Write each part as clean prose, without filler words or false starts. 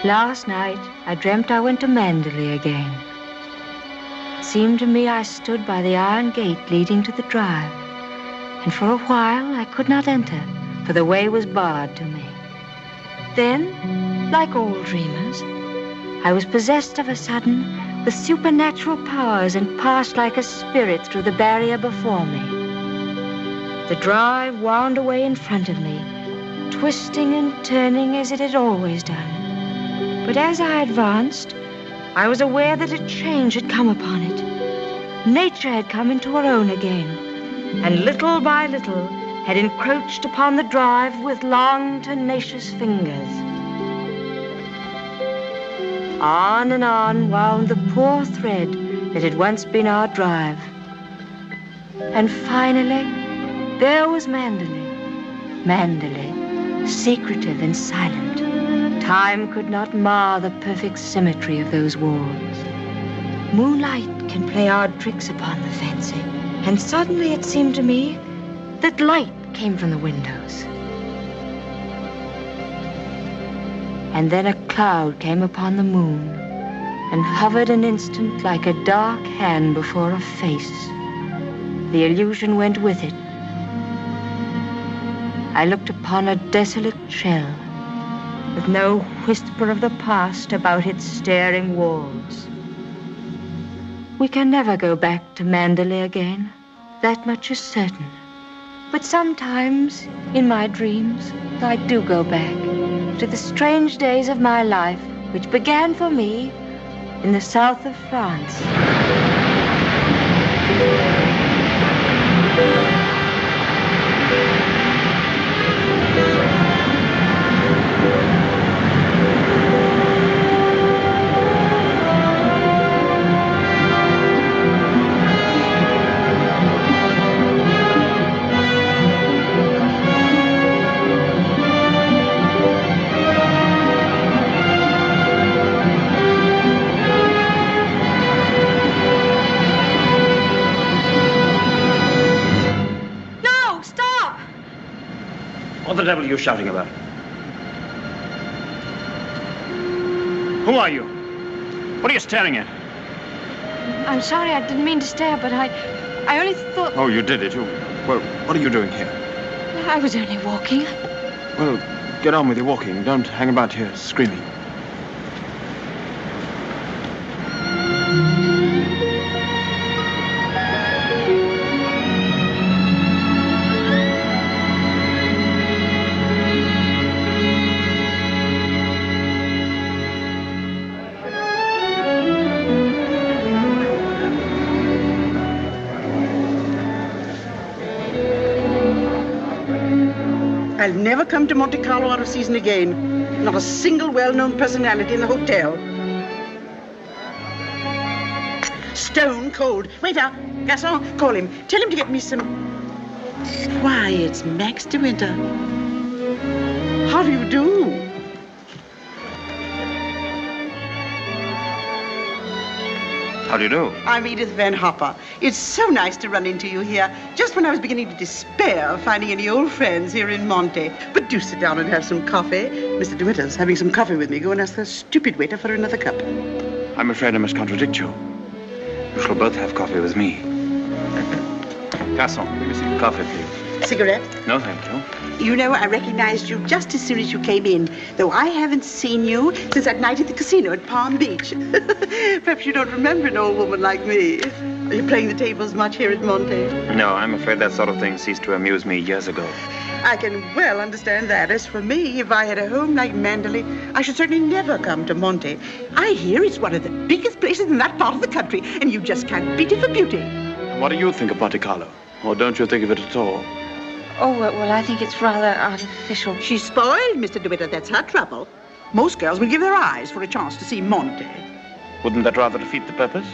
Last night, I dreamt I went to Manderley again. It seemed to me I stood by the iron gate leading to the drive, and for a while I could not enter, for the way was barred to me. Then, like all dreamers, I was possessed of a sudden with supernatural powers and passed like a spirit through the barrier before me. The drive wound away in front of me, twisting and turning as it had always done. But as I advanced, I was aware that a change had come upon it. Nature had come into her own again, and little by little had encroached upon the drive with long, tenacious fingers. On and on wound the poor thread that had once been our drive. And finally, there was Manderley. Manderley, secretive and silent. Time could not mar the perfect symmetry of those walls. Moonlight can play odd tricks upon the fancy, and suddenly it seemed to me that light came from the windows. And then a cloud came upon the moon and hovered an instant like a dark hand before a face. The illusion went with it. I looked upon a desolate shell with no whisper of the past about its staring walls. We can never go back to Manderley again. That much is certain. But sometimes, in my dreams, I do go back to the strange days of my life, which began for me in the south of France. What the devil are you shouting about? Who are you? What are you staring at? I'm sorry, I didn't mean to stare, but I only thought... Oh, you did it. Well, what are you doing here? I was only walking. Well, get on with your walking. Don't hang about here screaming. I'll never come to Monte Carlo out of season again. Not a single well-known personality in the hotel. Stone cold. Waiter, garçon, call him. Tell him to get me some... Why, it's Max de Winter. How do you do? How do you do? I'm Edith Van Hopper. It's so nice to run into you here, just when I was beginning to despair of finding any old friends here in Monte. But do sit down and have some coffee. Mr. De Winter's having some coffee with me. Go and ask the stupid waiter for another cup. I'm afraid I must contradict you. You shall both have coffee with me. Garçon, give me some coffee, please. Cigarette? No, thank you. You know, I recognized you just as soon as you came in, though I haven't seen you since that night at the casino at Palm Beach. Perhaps you don't remember an old woman like me. Are you playing the tables much here at Monte? No, I'm afraid that sort of thing ceased to amuse me years ago. I can well understand that. As for me, if I had a home like Manderley, I should certainly never come to Monte. I hear it's one of the biggest places in that part of the country, and you just can't beat it for beauty. What do you think of Monte Carlo? Or don't you think of it at all? Oh, well, I think it's rather artificial. She's spoiled, Mr. De Winter. That's her trouble. Most girls will give their eyes for a chance to see Monte. Wouldn't that rather defeat the purpose?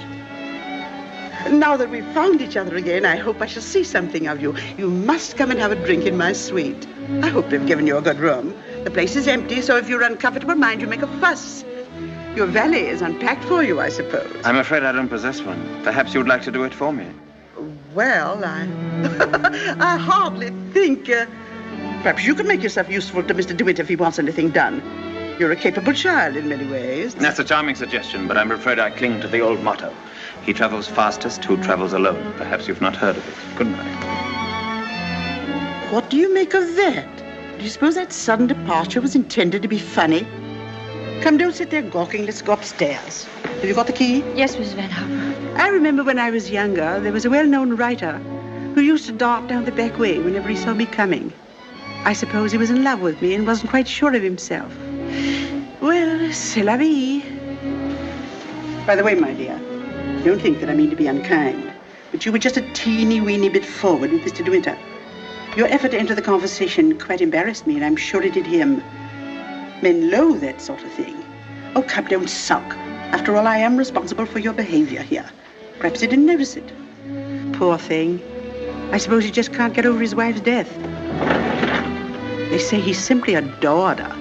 Now that we've found each other again, I hope I shall see something of you. You must come and have a drink in my suite. I hope they've given you a good room. The place is empty, so if you're uncomfortable, mind you make a fuss. Your valet is unpacked for you, I suppose. I'm afraid I don't possess one. Perhaps you'd like to do it for me. Well, I hardly think... perhaps you could make yourself useful to Mr. De Winter if he wants anything done. You're a capable child in many ways. That's a charming suggestion, but I'm afraid I cling to the old motto. He travels fastest who travels alone. Perhaps you've not heard of it. Good night. What do you make of that? Do you suppose that sudden departure was intended to be funny? Come, don't sit there gawking. Let's go upstairs. Have you got the key? Yes, Mrs. Van Hopper. I remember when I was younger, there was a well-known writer who used to dart down the back way whenever he saw me coming. I suppose he was in love with me and wasn't quite sure of himself. Well, c'est la vie. By the way, my dear, don't think that I mean to be unkind, but you were just a teeny-weeny bit forward with Mr. De Winter. Your effort to enter the conversation quite embarrassed me, and I'm sure it did him. Men loathe that sort of thing. Oh, come, don't sulk. After all, I am responsible for your behavior here. Perhaps he didn't notice it. Poor thing. I suppose he just can't get over his wife's death. They say he simply adored her.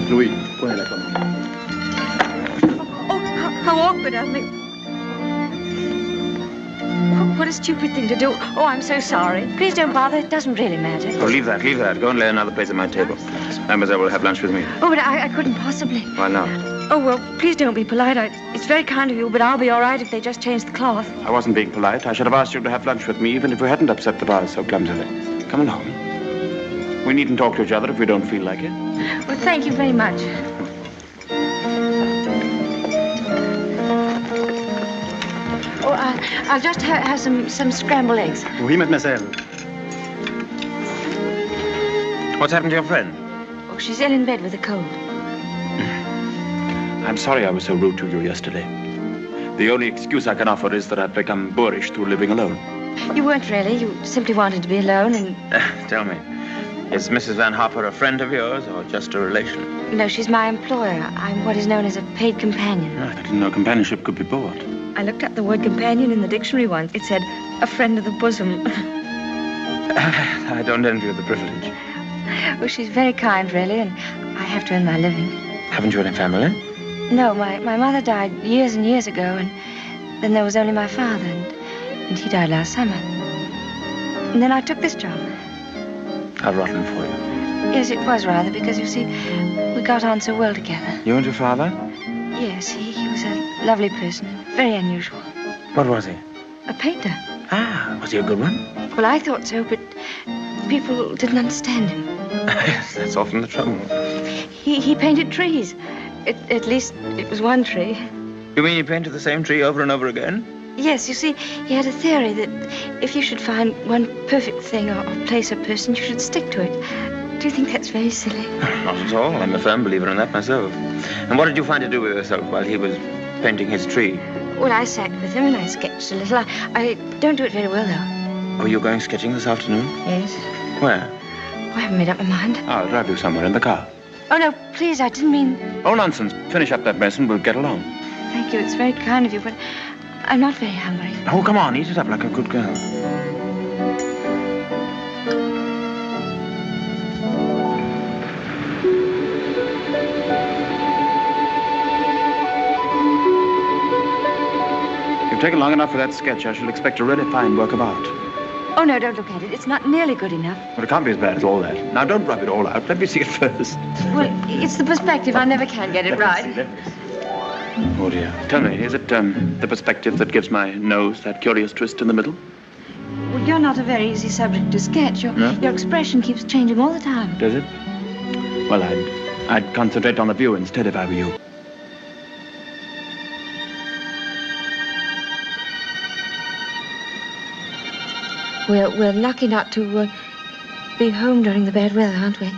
Louis, go ahead, come on. Oh, how awkward of me. What a stupid thing to do. Oh, I'm so sorry. Please don't bother. It doesn't really matter. Oh, leave that, leave that. Go and lay another place at my table. Mademoiselle will have lunch with me. Oh, but I couldn't possibly. Why not? Oh, well, please don't be polite. It's very kind of you, but I'll be all right if they just change the cloth. I wasn't being polite. I should have asked you to have lunch with me, even if we hadn't upset the vase so clumsily. Come along. We needn't talk to each other if we don't feel like it. Well, thank you very much. Oh, I'll just have some scrambled eggs. Oui, mademoiselle. What's happened to your friend? Oh, she's ill in bed with a cold. I'm sorry I was so rude to you yesterday. The only excuse I can offer is that I've become boorish through living alone. You weren't really. You simply wanted to be alone and... Tell me, is Mrs. Van Hopper a friend of yours or just a relation? No, she's my employer. I'm what is known as a paid companion. I didn't know companionship could be bought. I looked up the word companion in the dictionary once. It said, a friend of the bosom. I don't envy you the privilege. Well, she's very kind, really, and I have to earn my living. Haven't you any family? No, my mother died years and years ago, and then there was only my father, and he died last summer. And then I took this job. How rotten for you. Yes, it was rather, because, you see, we got on so well together. You and your father? Yes, he was a lovely person, very unusual. What was he? A painter. Ah, was he a good one? Well, I thought so, but people didn't understand him. Yes, that's often the trouble. He painted trees. At least it was one tree. You mean you painted the same tree over and over again? Yes, you see, he had a theory that if you should find one perfect thing or place or person, you should stick to it. Do you think that's very silly? Not at all. I'm a firm believer in that myself. And what did you find to do with yourself while he was painting his tree? Well, I sat with him and I sketched a little. I don't do it very well, though. Oh, you're going sketching this afternoon? Yes. Where? I haven't made up my mind. I'll drive you somewhere in the car. Oh, no, please, I didn't mean... Oh, nonsense. Finish up that mess and we'll get along. Thank you, it's very kind of you, but I'm not very hungry. Oh, come on, eat it up like a good girl. You've taken long enough for that sketch. I shall expect a really fine work of art. Oh, no, don't look at it. It's not nearly good enough. But it can't be as bad as all that. Now, don't rub it all out. Let me see it first. Well, it's the perspective. I never can get it right. Let me see. Oh, dear. Tell me, is it the perspective that gives my nose that curious twist in the middle? Well, you're not a very easy subject to sketch. Your expression keeps changing all the time. Does it? Well, I'd concentrate on the view instead if I were you. We're lucky not to be home during the bad weather, aren't we?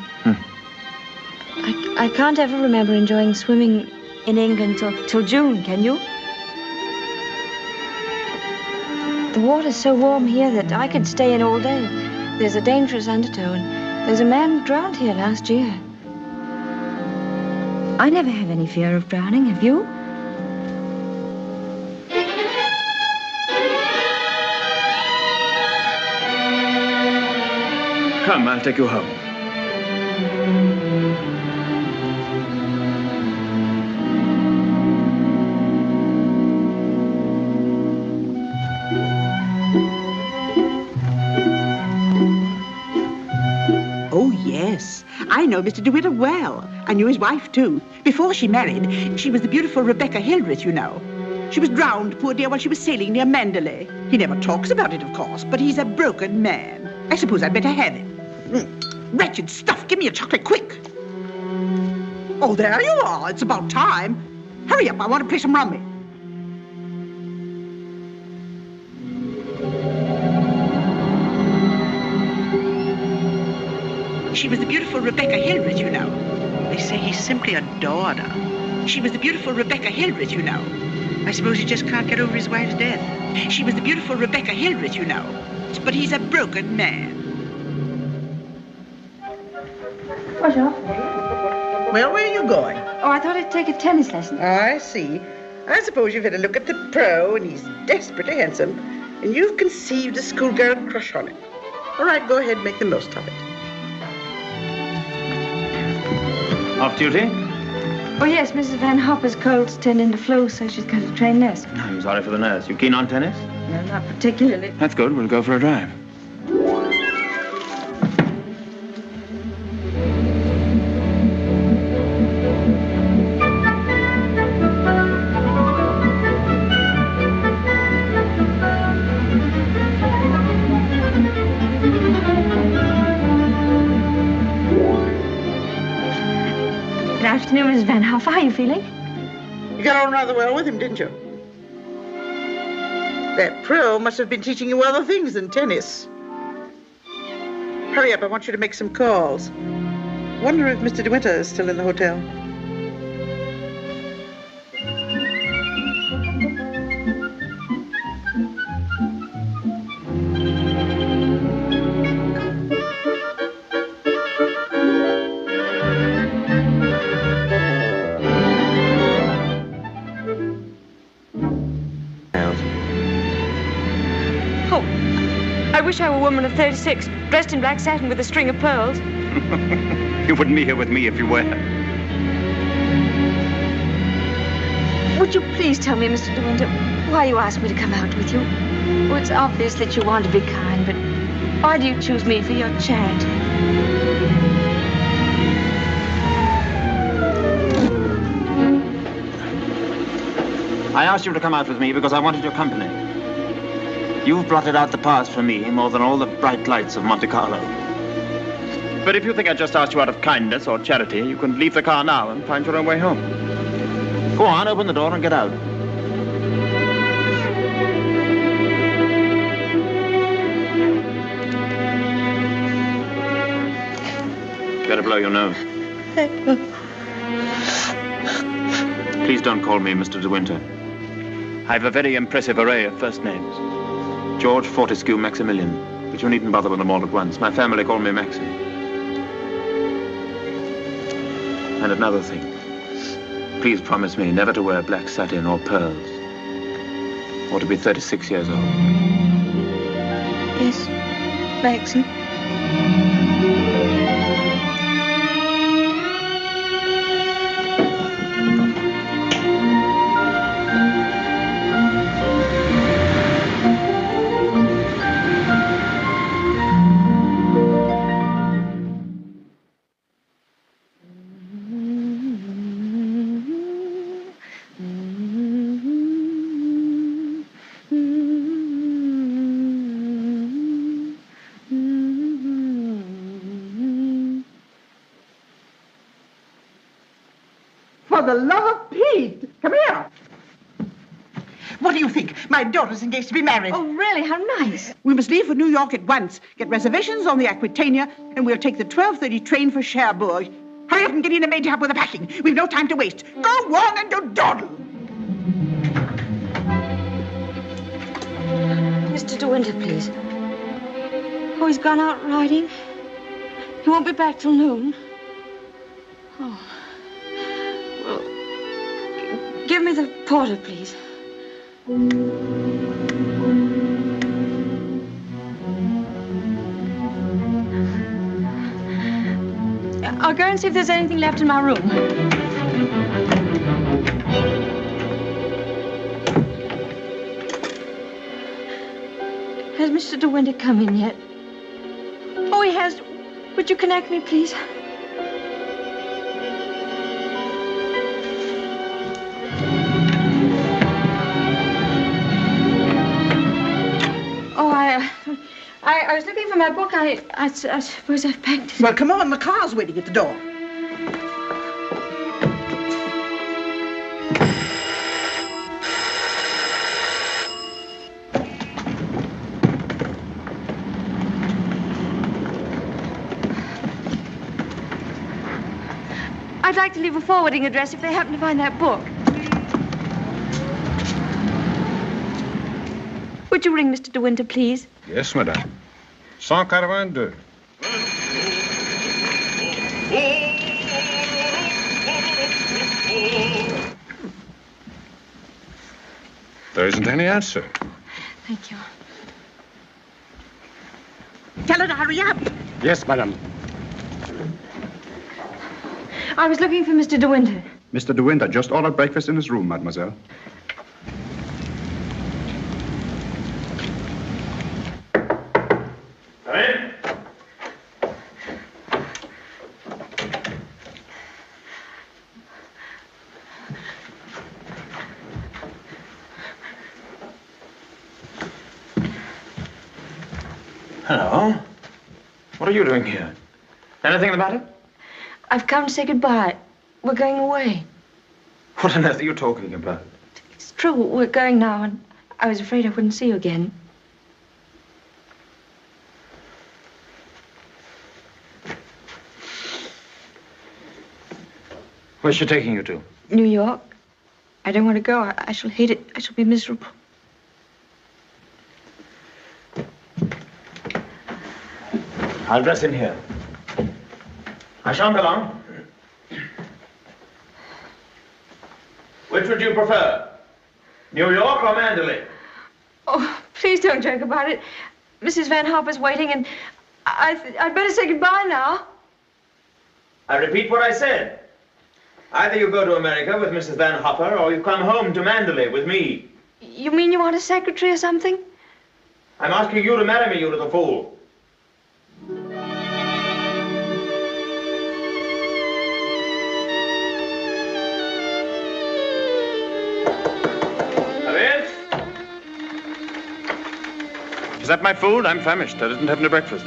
I can't ever remember enjoying swimming in England till June, can you? The water's so warm here that I could stay in all day. There's a dangerous undertow, and there's a man drowned here last year. I never have any fear of drowning, have you? Come, I'll take you home. I know Mr. DeWitt well. I knew his wife, too. Before she married, she was the beautiful Rebecca Hildreth, you know. She was drowned, poor dear, while she was sailing near Mandalay. He never talks about it, of course, but he's a broken man. I suppose I'd better have him. Wretched stuff. Give me a chocolate, quick. Oh, there you are. It's about time. Hurry up. I want to play some rummy. She was the beautiful Rebecca Hildreth, you know. They say he simply adored her. She was the beautiful Rebecca Hildreth, you know. I suppose he just can't get over his wife's death. She was the beautiful Rebecca Hildreth, you know. But he's a broken man. What's up? Well, where are you going? Oh, I thought I'd take a tennis lesson. I see. I suppose you've had a look at the pro, and he's desperately handsome, and you've conceived a schoolgirl crush on him. All right, go ahead, make the most of it. Off duty? Oh, yes, Mrs. Van Hopper's cold's turned into flu, so she's got a trained nurse. I'm sorry for the nurse. You keen on tennis? No, not particularly. That's good. We'll go for a drive. Good afternoon, Mrs. Van Hoff. How are you feeling? You got on rather well with him, didn't you? That pro must have been teaching you other things than tennis. Hurry up, I want you to make some calls. Wonder if Mr. DeWitt is still in the hotel. I wish I were a woman of 36, dressed in black satin with a string of pearls. You wouldn't be here with me if you were. Would you please tell me, Mr. De Winter, why you asked me to come out with you? Oh, it's obvious that you want to be kind, but why do you choose me for your charity? I asked you to come out with me because I wanted your company. You've blotted out the past for me more than all the bright lights of Monte Carlo. But if you think I just asked you out of kindness or charity, you can leave the car now and find your own way home. Go on, open the door and get out. Better blow your nose. Please don't call me Mr. De Winter. I've a very impressive array of first names. George Fortescue Maximilian. But you needn't bother with them all at once. My family call me Maxim. And another thing. Please promise me never to wear black satin or pearls. Or to be 36 years old. Yes, Maxim. For the love of Pete! Come here! What do you think? My daughter's engaged to be married. Oh, really? How nice. We must leave for New York at once. Get reservations on the Aquitania, and we'll take the 12:30 train for Cherbourg. Hurry up and get in a maid to help with the packing. We've no time to waste. Go on and do dawdle. Mr. De Winter, please. Oh, he's gone out riding. He won't be back till noon. Oh. Well, give me the porter, please. I'll go and see if there's anything left in my room. Has Mr. De Winter come in yet? Oh, he has. Would you connect me, please? I was looking for my book. I suppose I've packed it. Well, come on. The car's waiting at the door. I'd like to leave a forwarding address if they happen to find that book. Would you ring Mr. De Winter, please? Yes, madame. 182. There isn't any answer. Thank you. Tell her to hurry up. Yes, madame. I was looking for Mr. De Winter. Mr. De Winter just ordered breakfast in his room, mademoiselle. Come in. Hello. What are you doing here? Anything the matter? I've come to say goodbye. We're going away. What on earth are you talking about? It's true, we're going now, and I was afraid I wouldn't see you again. Where's she taking you to? New York. I don't want to go. I shall hate it. I shall be miserable. I'll dress in here. I shan't be long. Which would you prefer? New York or Mandalay? Oh, please don't joke about it. Mrs. Van Hopper's waiting, and I'd better say goodbye now. I repeat what I said. Either you go to America with Mrs. Van Hopper, or you come home to Mandalay with me. You mean you want a secretary or something? I'm asking you to marry me, you little fool. Is that my food? I'm famished. I didn't have any breakfast.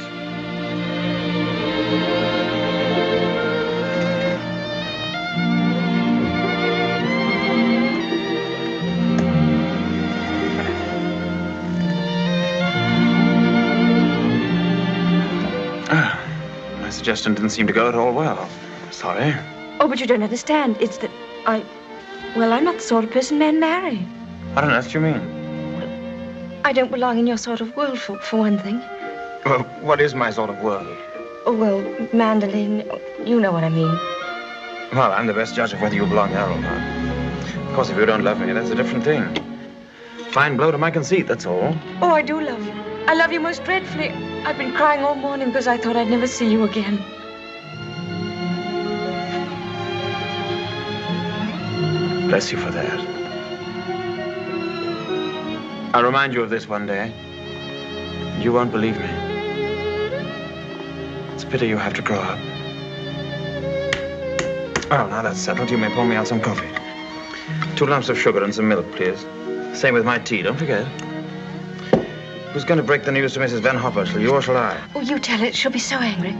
My suggestion didn't seem to go at all well. Sorry. Oh, but you don't understand. It's that well, I'm not the sort of person men marry. What on earth do you mean? I don't belong in your sort of world, for one thing. Well, what is my sort of world? Oh, well, Mandolin, you know what I mean. Well, I'm the best judge of whether you belong there or not. Of course, if you don't love me, that's a different thing. Fine blow to my conceit, that's all. Oh, I do love you. I love you most dreadfully. I've been crying all morning because I thought I'd never see you again. Bless you for that. I'll remind you of this one day. You won't believe me. It's a pity you have to grow up. Oh, now that's settled. You may pour me out some coffee. 2 lumps of sugar and some milk, please. Same with my tea, don't forget. Who's going to break the news to Mrs. Van Hopper? Shall you or shall I? Oh, you tell her. She'll be so angry.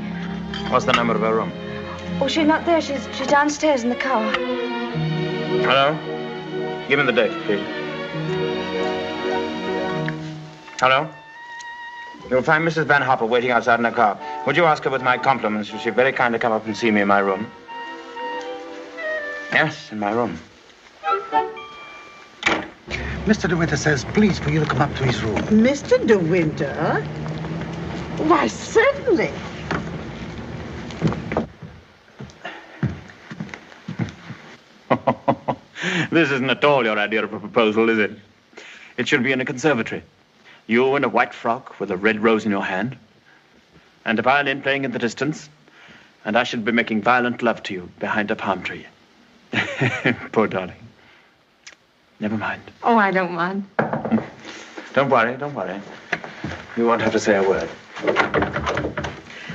What's the number of her room? Oh, she's not there. She's downstairs in the car. Hello? Give me the date, please. Hello? You'll find Mrs. Van Hopper waiting outside in her car. Would you ask her with my compliments if she'd very kindly come up and see me in my room? Yes, in my room. Mr. De Winter says, please, for you to come up to his room. Mr. De Winter? Why, certainly. This isn't at all your idea of a proposal, is it? It should be in a conservatory. You in a white frock with a red rose in your hand, and a violin playing in the distance, and I should be making violent love to you behind a palm tree. Poor darling. Never mind. Oh, I don't mind. Don't worry, don't worry. You won't have to say a word.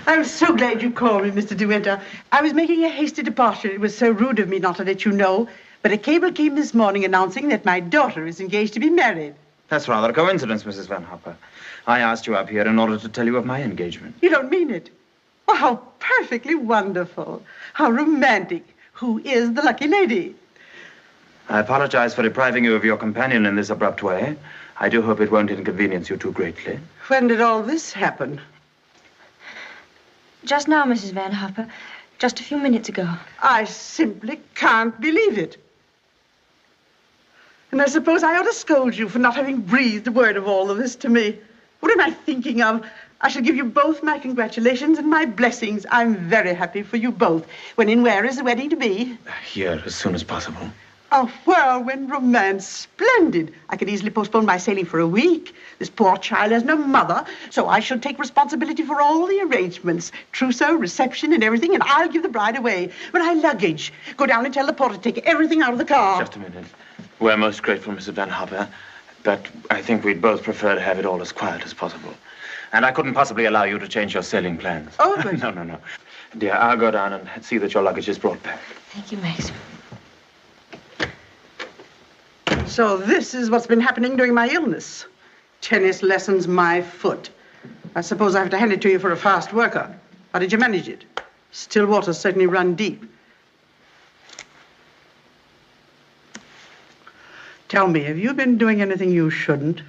I'm so glad you called me, Mr. De Winter. I was making a hasty departure. It was so rude of me not to let you know. But a cable came this morning announcing that my daughter is engaged to be married. That's rather a coincidence, Mrs. Van Hopper. I asked you up here in order to tell you of my engagement. You don't mean it? Oh, how perfectly wonderful. How romantic. Who is the lucky lady? I apologize for depriving you of your companion in this abrupt way. I do hope it won't inconvenience you too greatly. When did all this happen? Just now, Mrs. Van Hopper. Just a few minutes ago. I simply can't believe it. And I suppose I ought to scold you for not having breathed a word of all of this to me. What am I thinking of? I shall give you both my congratulations and my blessings. I'm very happy for you both. When and where is the wedding to be? Here, as soon as possible. A whirlwind romance. Splendid. I could easily postpone my sailing for a week. This poor child has no mother, so I shall take responsibility for all the arrangements. Trousseau, reception, and everything, and I'll give the bride away. My luggage. Go down and tell the porter to take everything out of the car. Just a minute. We're most grateful, Mrs. Van Hopper, but I think we'd both prefer to have it all as quiet as possible. And I couldn't possibly allow you to change your sailing plans. Oh, but... No. Dear, I'll go down and see that your luggage is brought back. Thank you, Max. So this is what's been happening during my illness. Tennis lessons, my foot. I suppose I have to hand it to you for a fast worker. How did you manage it? Still waters certainly run deep. Tell me, have you been doing anything you shouldn't?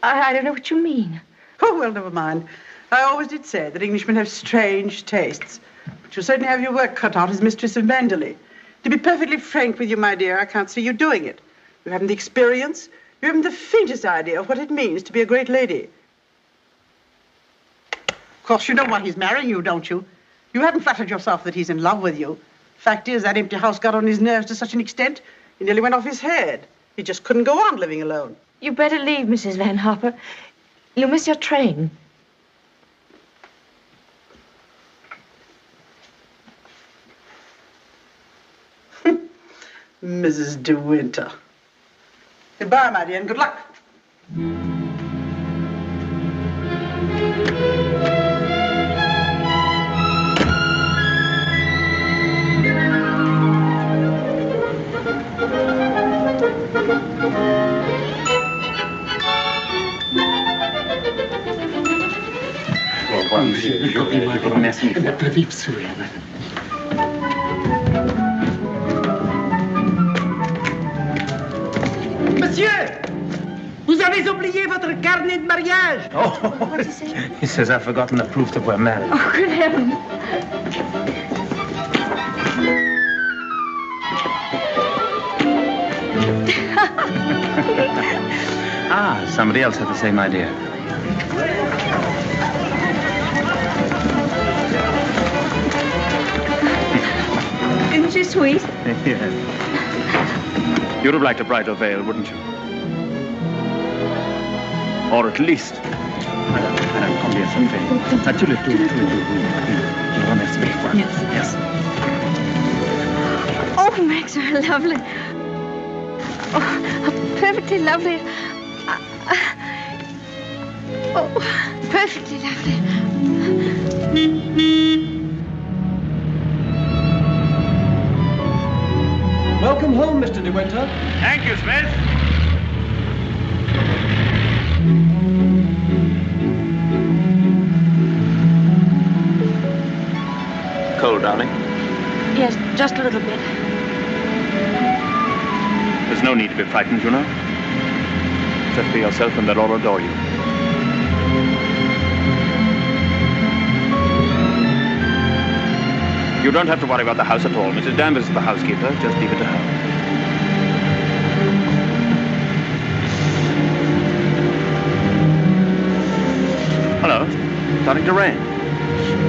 I don't know what you mean. Oh, well, never mind. I always did say that Englishmen have strange tastes. But you certainly have your work cut out as Mistress of Manderley. To be perfectly frank with you, my dear, I can't see you doing it. You haven't the experience. You haven't the faintest idea of what it means to be a great lady. Of course, you know why he's marrying you, don't you? You haven't flattered yourself that he's in love with you. Fact is, that empty house got on his nerves to such an extent, he nearly went off his head. He just couldn't go on living alone. You better leave, Mrs. Van Hopper. You'll miss your train. Mrs. De Winter. Goodbye, my dear, and good luck. Monsieur, vous avez oublié votre carnet de mariage. Oh, What did he say? he says I've forgotten the proof that we're married. Oh, good heavens. Somebody else had the same idea. Isn't she sweet? Yes. You'd have liked a bridal veil, wouldn't you? Or at least... Madame, combien ça fait? As-tu le tout, oui. Je vous remercie mille fois. Yes. Oh, Max, you're lovely. Oh, perfectly lovely. Oh, perfectly lovely. Welcome home, Mr. De Winter. Thank you, Smith. Cold, darling? Yes, just a little bit. There's no need to be frightened, you know. Just be yourself and they'll all adore you. You don't have to worry about the house at all. Mrs. Danvers is the housekeeper. Just leave it to her. Hello. Starting to rain.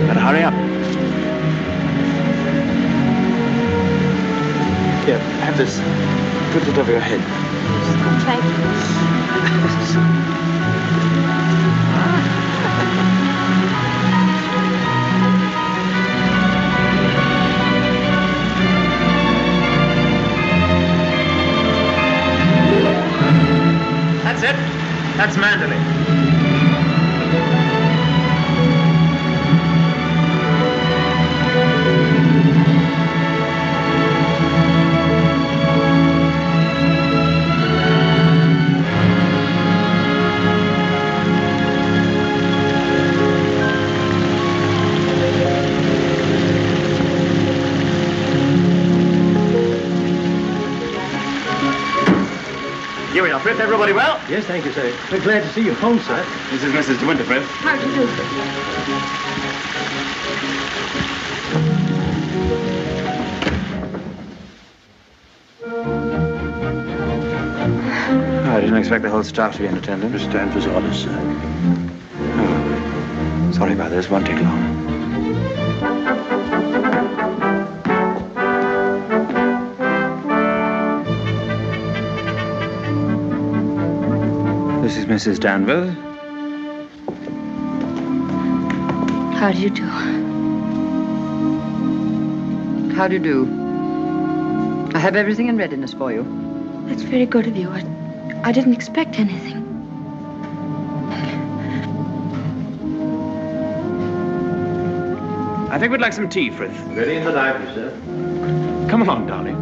Better hurry up. Here, have this. Put it over your head. Thank you. That's it. That's Manderley. Here we are, Frith. Everybody well? Yes, thank you, sir. We're glad to see you home, sir. This is Mrs. De Winter, Frith. How do you do? I didn't expect the whole staff to be in attendance. Mr. Danvers' orders, sir. Oh. Sorry about this. Won't take long. This is Mrs. Danvers. How do you do? How do you do? I have everything in readiness for you. That's very good of you. I didn't expect anything. I think we'd like some tea, Frith. Ready in the library, sir. Come along, darling.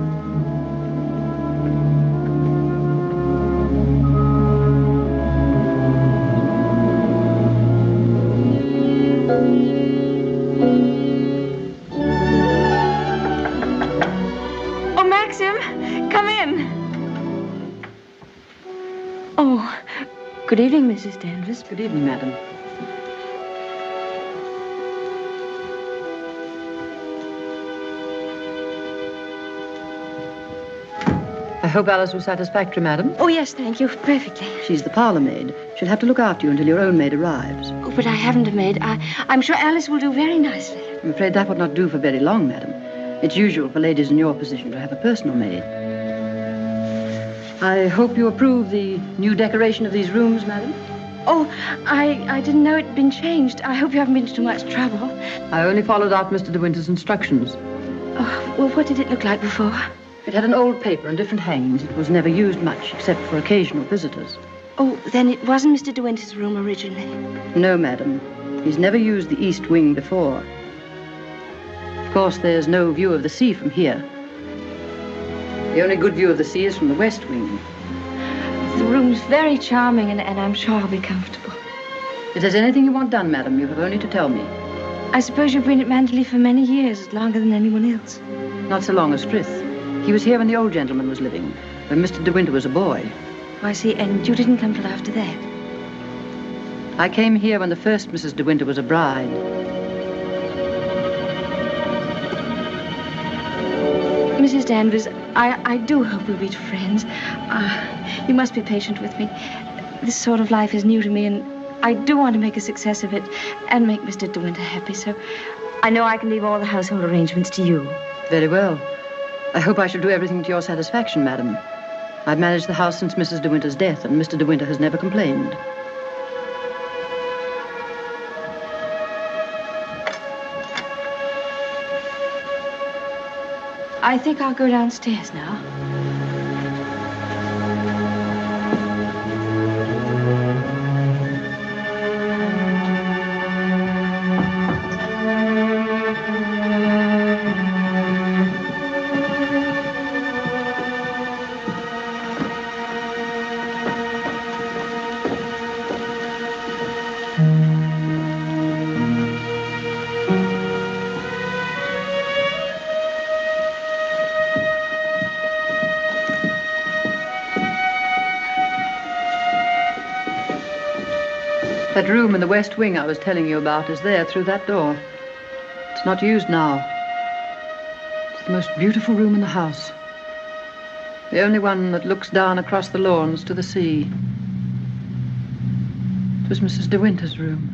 Oh, Maxim, come in. Oh, good evening, Mrs. Danvers. Good evening, madam. I hope Alice was satisfactory, madam. Oh, yes, thank you. Perfectly. She's the parlor maid. She'll have to look after you until your own maid arrives. Oh, but I haven't a maid. I'm sure Alice will do very nicely. I'm afraid that would not do for very long, madam. It's usual for ladies in your position to have a personal maid. I hope you approve the new decoration of these rooms, madam. Oh, I didn't know it'd been changed. I hope you haven't been to too much trouble. I only followed out Mr. De Winter's instructions. Oh, well, what did it look like before? It had an old paper and different hangings. It was never used much, except for occasional visitors. Oh, then it wasn't Mr. De Winter's room originally. No, madam. He's never used the east wing before. Of course, there's no view of the sea from here. The only good view of the sea is from the west wing. The room's very charming, and I'm sure I'll be comfortable. If there's anything you want done, madam, you have only to tell me. I suppose you've been at Manderley for many years, longer than anyone else. Not so long as Frith. He was here when the old gentleman was living, when Mr. De Winter was a boy. Oh, I see, and you didn't come till after that. I came here when the first Mrs. De Winter was a bride. Mrs. Danvers, I do hope we'll be friends. You must be patient with me. This sort of life is new to me, and I do want to make a success of it and make Mr. De Winter happy, so I know I can leave all the household arrangements to you. Very well. I hope I shall do everything to your satisfaction, madam. I've managed the house since Mrs. De Winter's death, and Mr. De Winter has never complained. I think I'll go downstairs now. That room in the west wing I was telling you about is there through that door. It's not used now. It's the most beautiful room in the house. The only one that looks down across the lawns to the sea. It was Mrs. De Winter's room.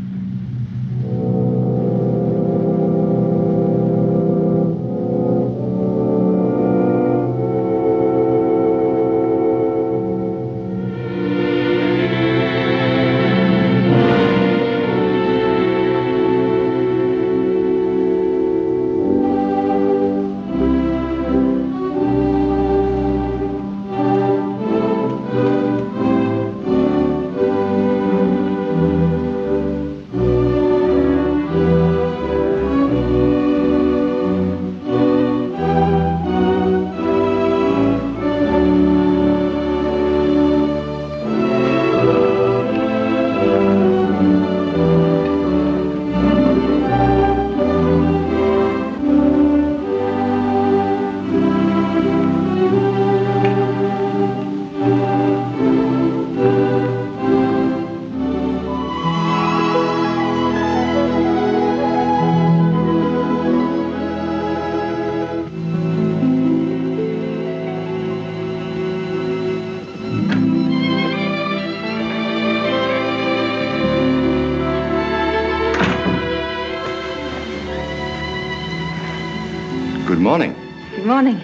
morning.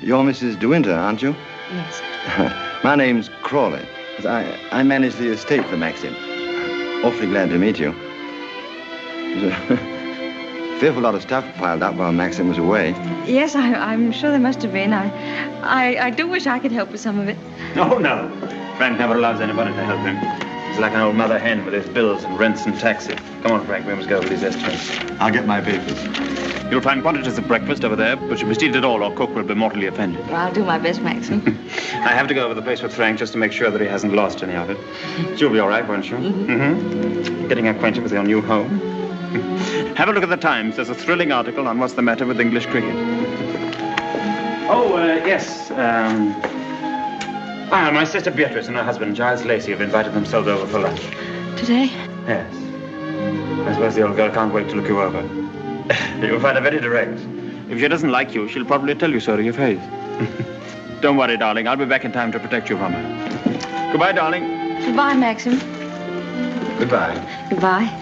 You're Mrs. De Winter, aren't you? Yes. My name's Crawley. I manage the estate for Maxim. Awfully glad to meet you. There's a fearful lot of stuff piled up while Maxim was away. Yes, I'm sure there must have been. I do wish I could help with some of it. Oh, no. Frank never allows anybody to help him. He's like an old mother hen with his bills and rents and taxes. Come on, Frank, we must go over these estimates. I'll get my papers. You'll find quantities of breakfast over there, but you must eat it all or cook will be mortally offended. Well, I'll do my best, Maxim. I have to go over the place with Frank just to make sure that he hasn't lost any of it. You'll be all right, won't you? Mm-hmm. Getting acquainted with your new home. Have a look at the Times. There's a thrilling article on what's the matter with English cricket. Oh, yes. My sister Beatrice and her husband, Giles Lacey, have invited themselves over for lunch. Today? Yes. I suppose the old girl can't wait to look you over. You'll find her very direct. If she doesn't like you, she'll probably tell you so to your face. Don't worry, darling. I'll be back in time to protect you from her. Goodbye, darling. Goodbye, Maxim. Goodbye. Goodbye.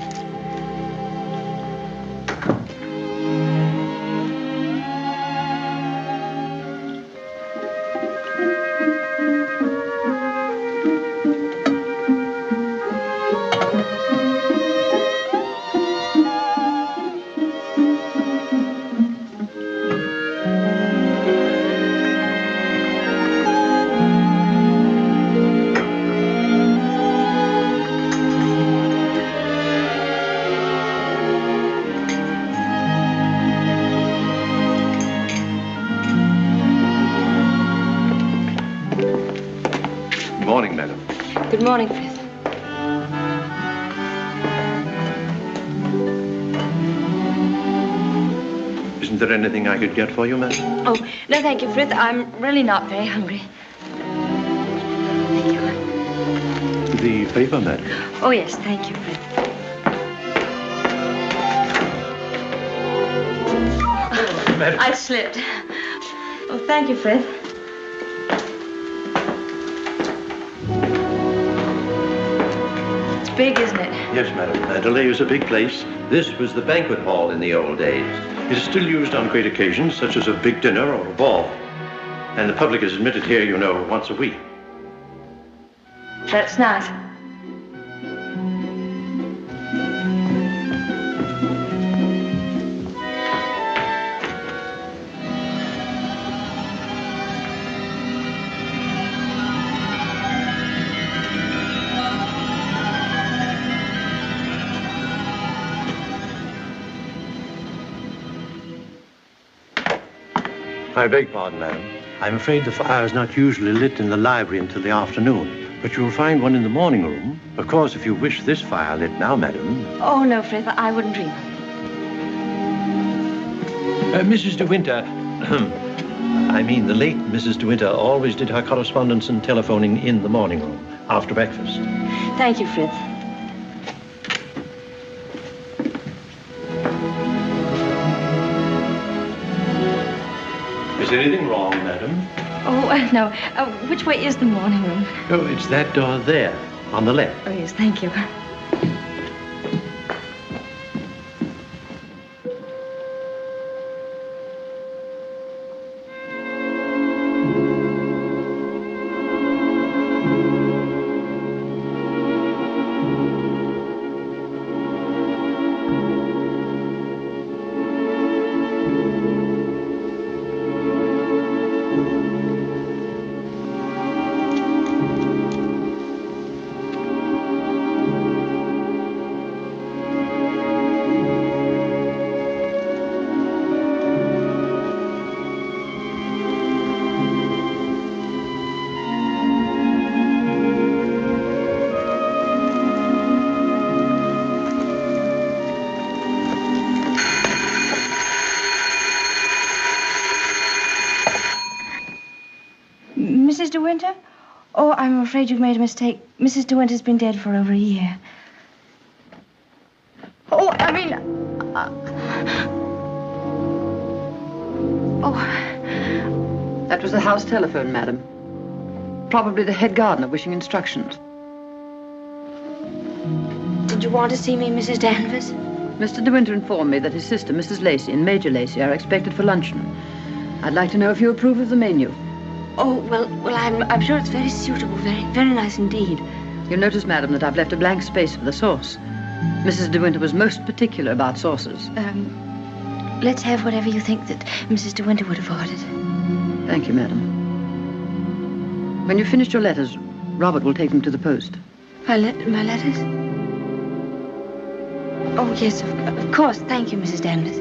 Good morning, Frith. Isn't there anything I could get for you, madam? Oh, no, thank you, Frith. I'm really not very hungry. Thank you. The paper, madam? Oh, yes, thank you, Frith. Madam. I slipped. Oh, thank you, Frith. Big, isn't it? Yes, madam. Adelaide is a big place. This was the banquet hall in the old days. It is still used on great occasions, such as a big dinner or a ball. And the public is admitted here, you know, once a week. That's nice. I beg pardon, madam. I'm afraid the fire is not usually lit in the library until the afternoon, but you'll find one in the morning room. Of course, if you wish this fire lit now, madam. Oh, no, Frith, I wouldn't dream of it. Mrs. De Winter, I mean the late Mrs. De Winter always did her correspondence and telephoning in the morning room after breakfast. Thank you, Frith. Is anything wrong, madam? Oh, no. Which way is the morning room? Oh, it's that door there, on the left. Oh, yes, thank you. Mrs. De Winter? Oh, I'm afraid you've made a mistake. Mrs. De Winter's been dead for over a year. Oh, I mean... Oh. That was the house telephone, madam. Probably the head gardener wishing instructions. Did you want to see me, Mrs. Danvers? Mr. De Winter informed me that his sister, Mrs. Lacey, and Major Lacey are expected for luncheon. I'd like to know if you approve of the menu. Oh, well, I'm sure it's very suitable, very nice indeed. You'll notice, madam, that I've left a blank space for the sauce. Mrs. De Winter was most particular about sauces. Let's have whatever you think that Mrs. De Winter would have ordered. Thank you, madam. When you've finished your letters, Robert will take them to the post. My letters? Oh, yes, of course. Thank you, Mrs. Danvers.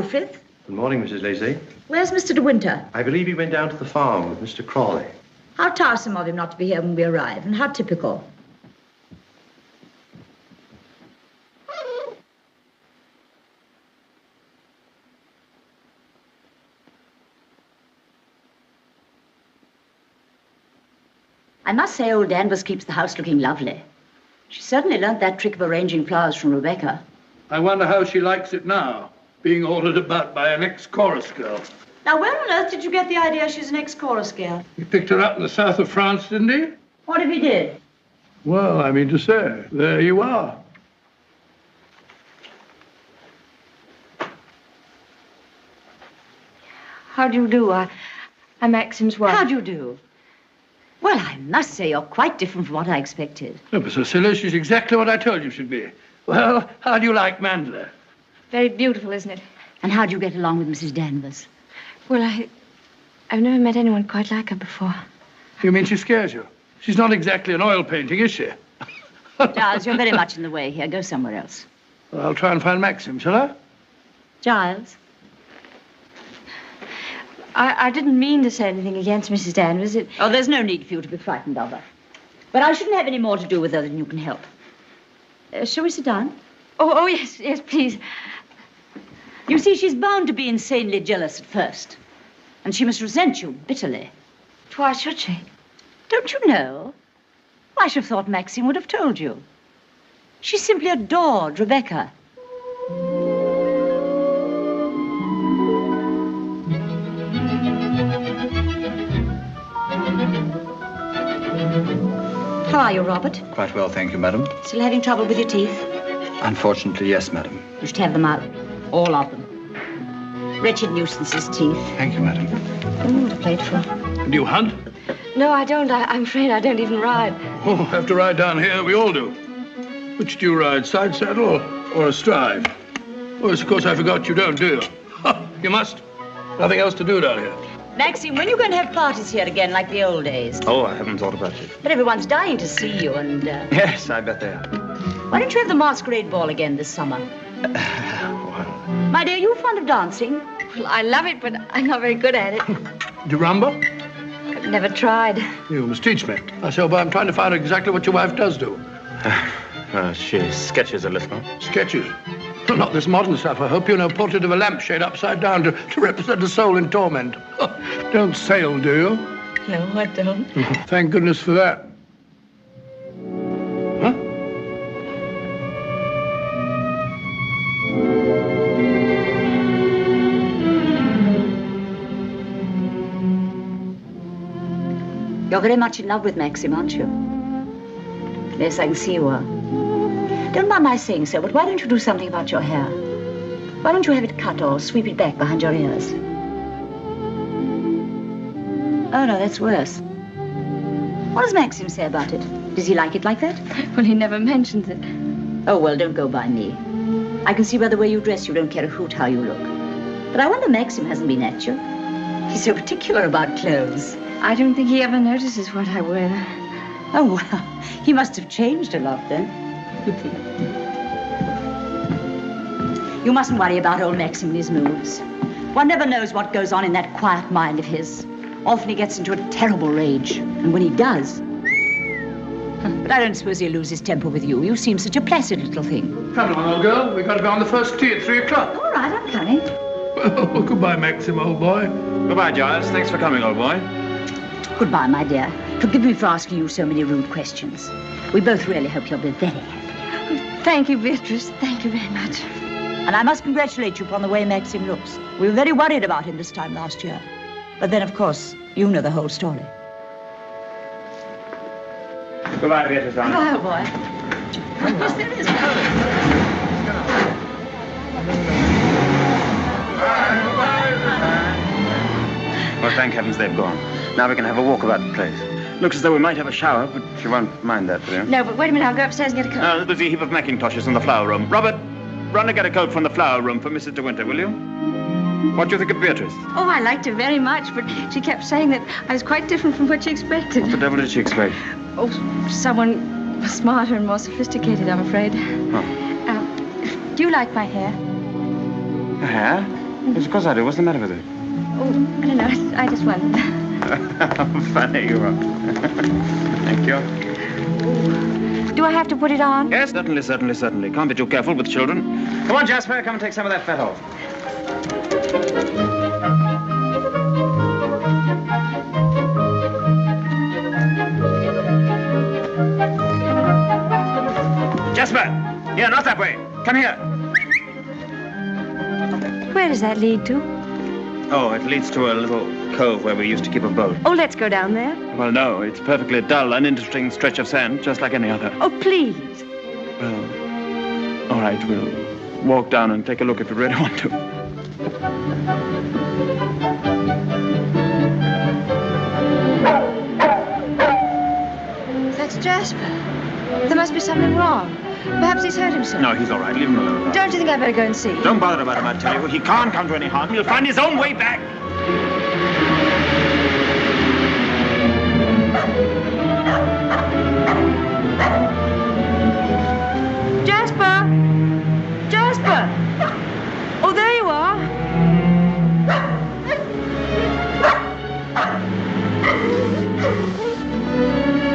Frith? Good morning, Mrs. Lacey. Where's Mr. De Winter? I believe he went down to the farm with Mr. Crawley. How tiresome of him not to be here when we arrive, and how typical. I must say old Danvers keeps the house looking lovely. She certainly learnt that trick of arranging flowers from Rebecca. I wonder how she likes it now, being ordered about by an ex-chorus girl. Now, where on earth did you get the idea she's an ex-chorus girl? He picked her up in the south of France, didn't he? What if he did? Well, I mean to say, there you are. How do you do? I'm Maxim's wife. How do you do? Well, I must say you're quite different from what I expected. Oh, but Cecilia, she's exactly what I told you she'd be. Well, how do you like Mandler? Very beautiful, isn't it? And how do you get along with Mrs. Danvers? Well, I've never met anyone quite like her before. You mean she scares you? She's not exactly an oil painting, is she? Giles, you're very much in the way here. Go somewhere else. Well, I'll try and find Maxim, shall I? Giles? I didn't mean to say anything against Mrs. Danvers. Oh, there's no need for you to be frightened of her. But I shouldn't have any more to do with her than you can help. Shall we sit down? Oh, yes, please. You see, she's bound to be insanely jealous at first. And she must resent you bitterly. Why should she? Don't you know? I should have thought Maxine would have told you. She simply adored Rebecca. How are you, Robert? Quite well, thank you, madam. Still having trouble with your teeth? Unfortunately, yes, madam. You should have them out. All of them. Wretched nuisances, teeth. Thank you, madam. Oh, what a plateful. Do you hunt? No, I don't. I'm afraid I don't even ride. Oh, have to ride down here. We all do. Which do you ride, side saddle or astride? Oh, yes, of course, I forgot you don't, do you? You must. Nothing else to do down here. Maxine, when are you going to have parties here again, like the old days? Oh, I haven't thought about it. But everyone's dying to see you, and... Yes, I bet they are. Why don't you have the masquerade ball again this summer? Well... My dear, are you fond of dancing? Well, I love it, but I'm not very good at it. Do you rumba? I've never tried. You must teach me. I say, but I'm trying to find out exactly what your wife does do. She sketches a little. Sketches? Well, not this modern stuff. I hope you know portrait of a lampshade upside down to represent a soul in torment. Don't sail, do you? No, I don't. Thank goodness for that. Huh? You're very much in love with Maxim, aren't you? Yes, I can see you are. Don't mind my saying so, but why don't you do something about your hair? Why don't you have it cut or sweep it back behind your ears? Oh, no, that's worse. What does Maxim say about it? Does he like it like that? Well, he never mentions it. Oh, well, don't go by me. I can see by the way you dress you don't care a hoot how you look. But I wonder Maxim hasn't been at you. He's so particular about clothes. I don't think he ever notices what I wear. Oh, well, he must have changed a lot then. You mustn't worry about old Maxim and his moves. One never knows what goes on in that quiet mind of his. Often he gets into a terrible rage. And when he does... But I don't suppose he'll lose his temper with you. You seem such a placid little thing. Come along, old girl. We've got to be on the first tee at 3 o'clock. All right, I'm coming. Well, goodbye, Maxim, old boy. Goodbye, Giles. Thanks for coming, old boy. Goodbye, my dear. Forgive me for asking you so many rude questions. We both really hope you'll be very happy. Thank you, Beatrice. Thank you very much. And I must congratulate you upon the way Maxim looks. We were very worried about him this time last year. But then, of course, you know the whole story. Goodbye, Beatrice. Goodbye, old boy. Yes, there is Well, thank heavens they've gone. Now we can have a walk about the place. Looks as though we might have a shower, but you won't mind that, will you? No, but wait a minute. I'll go upstairs and get a coat. There's a heap of Macintoshes in the flower room. Robert, run and get a coat from the flower room for Mrs. De Winter, will you? What do you think of Beatrice? Oh, I liked her very much, but she kept saying that I was quite different from what she expected. What the devil did she expect? Oh, someone smarter and more sophisticated, I'm afraid. Oh. Do you like my hair? Your hair? Yes, of course I do. What's the matter with it? Oh, I don't know. I just wondered. Funny you are. Thank you. Do I have to put it on? Yes, certainly. Can't be too careful with children. Come on, Jasper, come and take some of that fat off. Jasper! Here, not that way. Come here. Where does that lead to? Oh, it leads to a little cove where we used to keep a boat. Oh, let's go down there. Well, no, it's a perfectly dull, uninteresting stretch of sand, just like any other. Oh, please. Well, all right, we'll walk down and take a look if you really want to. That's Jasper. There must be something wrong. Perhaps he's hurt himself. No, he's all right. Leave him alone. Don't you think I'd better go and see? Don't bother about him, I tell you. He can't come to any harm. He'll find his own way back. Jasper! Jasper! Oh, there you are.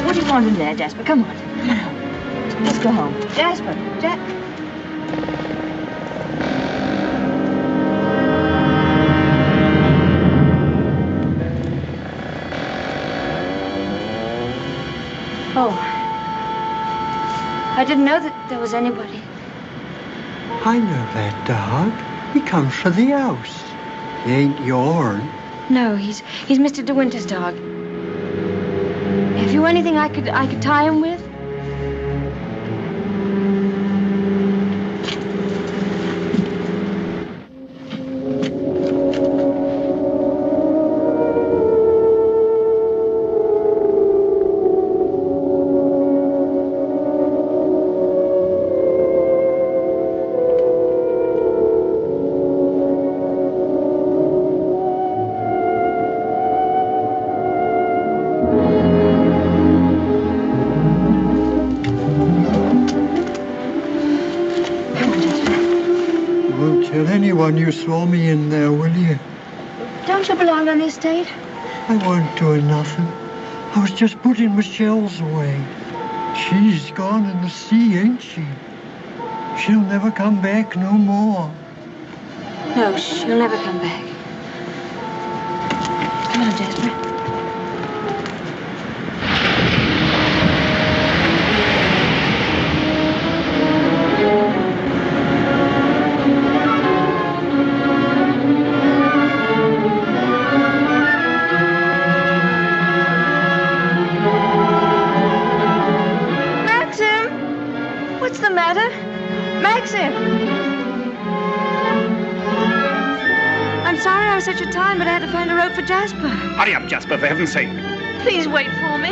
What do you want in there, Jasper? Come on. Let's go home. Jasper! Oh. I didn't know that there was anybody. I know that dog. He comes for the house. He ain't yourn. No, he's Mr. De Winter's dog. Have you anything I could tie him with? You saw me in there, will you? Don't you belong on the estate? I wasn't doing nothing. I was just putting Michelle's away. She's gone in the sea, ain't she? She'll never come back no more. No, she'll never come back. Come on, Jasper. Such a time, but I had to find a rope for Jasper. Hurry up, Jasper, for heaven's sake. Please wait for me.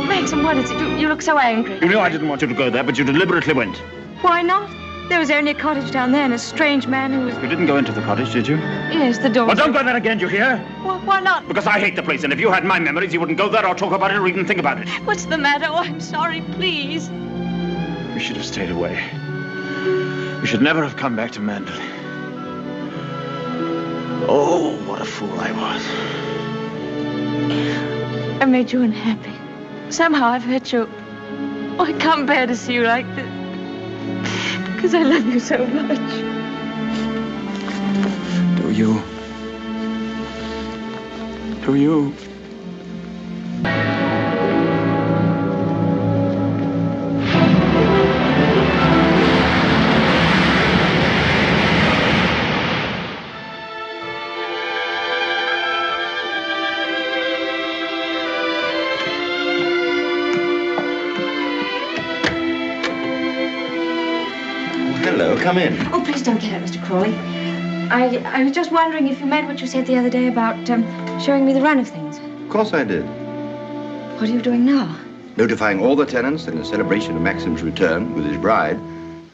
Maxim, what did you do? You look so angry. You know I didn't want you to go there, but you deliberately went. Why not? There was only a cottage down there and a strange man who was... You didn't go into the cottage, did you? Yes, the door... Well, don't go there again, do you hear? Why not? Because I hate the place, and if you had my memories, you wouldn't go there or talk about it or even think about it. What's the matter? Oh, I'm sorry, please. We should have stayed away. We should never have come back to Manderley. Oh, what a fool I was. I made you unhappy. Somehow I've hurt you. Oh, I can't bear to see you like this. Because I love you so much. Do you? Do you? Hello, come in. Oh, please don't get up, Mr. Crawley. I was just wondering if you meant what you said the other day about showing me the run of things. Of course I did. What are you doing now? Notifying all the tenants that in celebration of Maxim's return with his bride,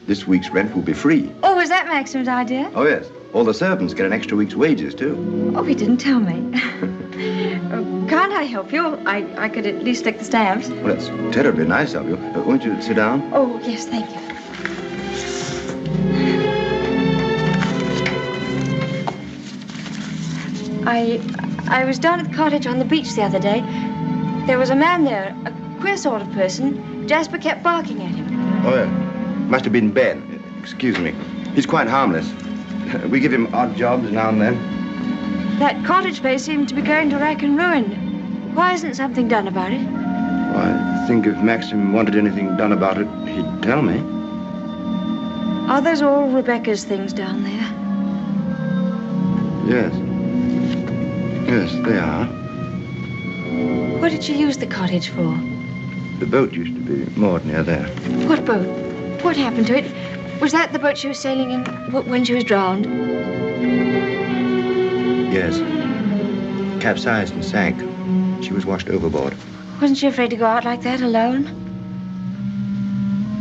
this week's rent will be free. Oh, was that Maxim's idea? Oh, yes. All the servants get an extra week's wages, too. Oh, he didn't tell me. Can't I help you? I could at least lick the stamps. Well, that's terribly nice of you. Won't you sit down? Oh, yes, thank you. I was down at the cottage on the beach the other day. There was a man there, a queer sort of person. Jasper kept barking at him. Oh, yeah. Must have been Ben. Excuse me. He's quite harmless. We give him odd jobs now and then. That cottage place seemed to be going to rack and ruin. Why isn't something done about it? Well, I think if Maxim wanted anything done about it, he'd tell me. Are those all Rebecca's things down there? Yes. Yes, they are. What did she use the cottage for? The boat used to be moored near there. What boat? What happened to it? Was that the boat she was sailing in when she was drowned? Yes. Capsized and sank. She was washed overboard. Wasn't she afraid to go out like that alone?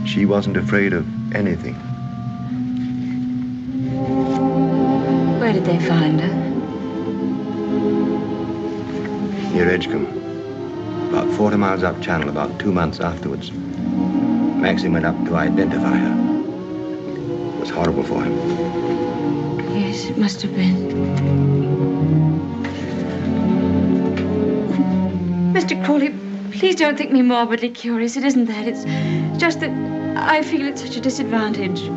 She wasn't afraid of anything. Where did they find her? Near Edgecombe. About 40 miles up channel, about 2 months afterwards. Maxim went up to identify her. It was horrible for him. Yes, it must have been. Mr. Crawley, please don't think me morbidly curious. It isn't that. It's just that I feel at such a disadvantage.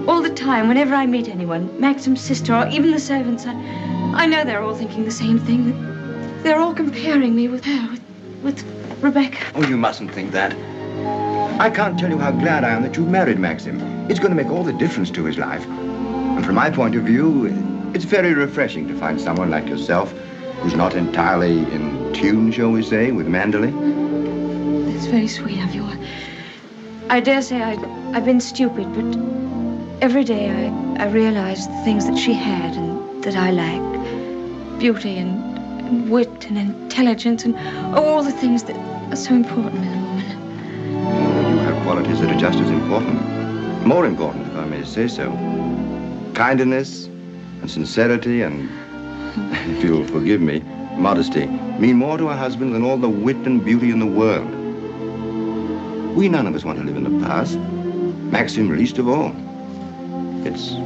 All the time, whenever I meet anyone, Maxim's sister or even the servants, I know they're all thinking the same thing. They're all comparing me with her, with Rebecca. Oh, you mustn't think that. I can't tell you how glad I am that you married Maxim. It's going to make all the difference to his life. And from my point of view, it's very refreshing to find someone like yourself who's not entirely in tune, shall we say, with Manderley. That's very sweet of you. I dare say I've been stupid, but every day I realize the things that she had and that I lacked. Beauty and wit and intelligence and all the things that are so important in a woman. You have qualities that are just as important. More important, if I may say so. Kindness and sincerity and, if you'll forgive me, modesty mean more to a husband than all the wit and beauty in the world. We none of us want to live in the past. Maxim least of all. It's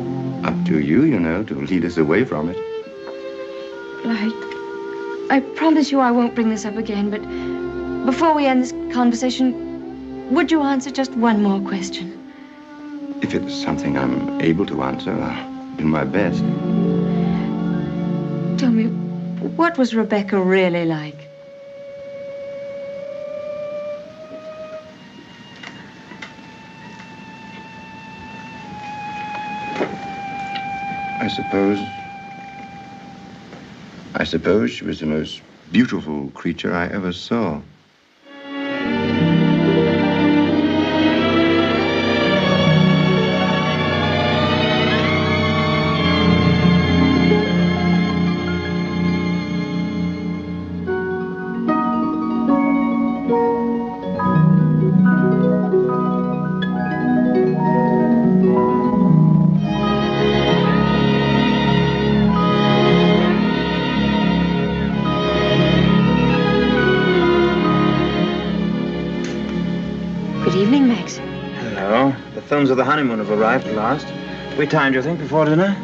up to you, you know, to lead us away from it. I promise you I won't bring this up again, but before we end this conversation, would you answer just one more question? If it's something I'm able to answer, I'll do my best. Tell me, what was Rebecca really like? I suppose she was the most beautiful creature I ever saw. So, the films of the honeymoon have arrived at last. We timed, you think, before dinner?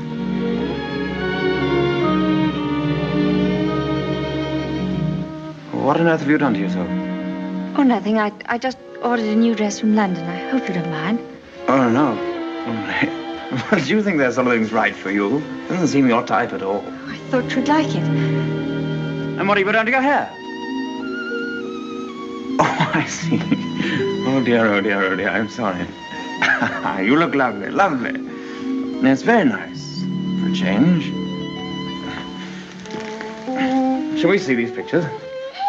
What on earth have you done to yourself? Oh, nothing. I just ordered a new dress from London. I hope you don't mind. Oh, no. Well, do you think that sort of thing's right for you? Doesn't seem your type at all. I thought you'd like it. And what have you done to your hair? Oh, I see. Oh, dear, oh, dear, oh, dear. I'm sorry. You look lovely, lovely. It's very nice for a change. Shall we see these pictures?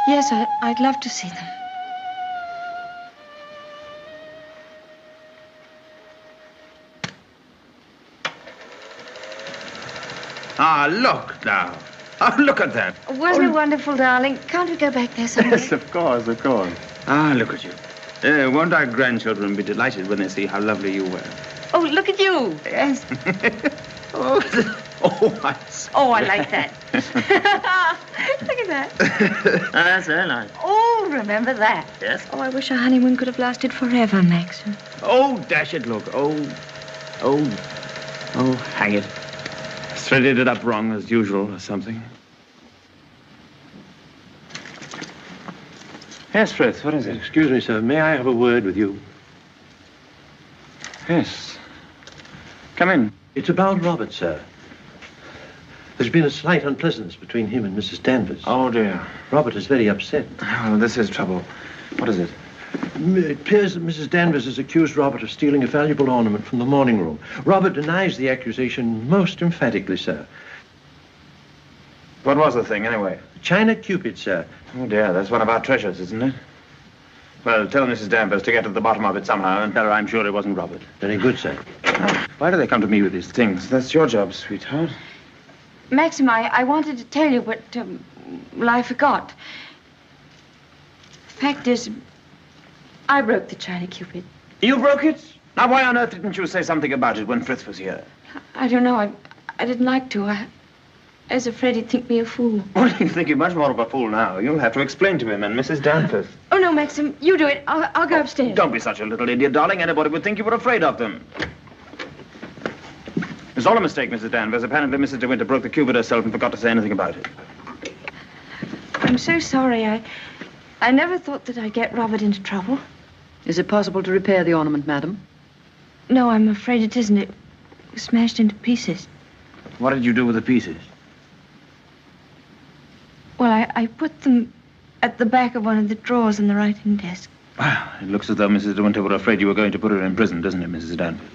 Yes, I'd love to see them. Ah, look now. Oh, look at that. Wasn't it wonderful, darling? Can't we go back there someday? Yes, of course, of course. Ah, look at you. Won't our grandchildren be delighted when they see how lovely you were? Oh, look at you. Yes. I like that. Look at that. That's very nice. Oh, remember that. Yes. Oh, I wish our honeymoon could have lasted forever, Maxim. Oh, dash it, look. Oh, hang it. Threaded it up wrong as usual or something. Yes, Frith, what is it? Excuse me, sir. May I have a word with you? Yes. Come in. It's about Robert, sir. There's been a slight unpleasantness between him and Mrs. Danvers. Oh, dear. Robert is very upset. Oh, this is trouble. What is it? It appears that Mrs. Danvers has accused Robert of stealing a valuable ornament from the morning room. Robert denies the accusation most emphatically, sir. What was the thing, anyway? China Cupid, sir. Oh, dear, that's one of our treasures, isn't it? Well, tell Mrs. Danvers to get to the bottom of it somehow and tell her I'm sure it wasn't Robert. Very good, sir. Why do they come to me with these things? That's your job, sweetheart. Maxim, I wanted to tell you, but, well, I forgot. The fact is, I broke the China Cupid. You broke it? Now, why on earth didn't you say something about it when Frith was here? I don't know. I didn't like to. I was afraid he'd think me a fool. Well, he'll think you much more of a fool now. You'll have to explain to him and Mrs. Danvers. Oh, no, Maxim, you do it. I'll go upstairs. Don't be such a little idiot, darling. Anybody would think you were afraid of them. It's all a mistake, Mrs. Danvers. Apparently, Mrs. De Winter broke the cupid herself and forgot to say anything about it. I'm so sorry. I never thought that I'd get Robert into trouble. Is it possible to repair the ornament, madam? No, I'm afraid it isn't. It was smashed into pieces. What did you do with the pieces? Well, I put them at the back of one of the drawers in the writing desk. Well, it looks as though Mrs. De Winter were afraid you were going to put her in prison, doesn't it, Mrs. Danvers?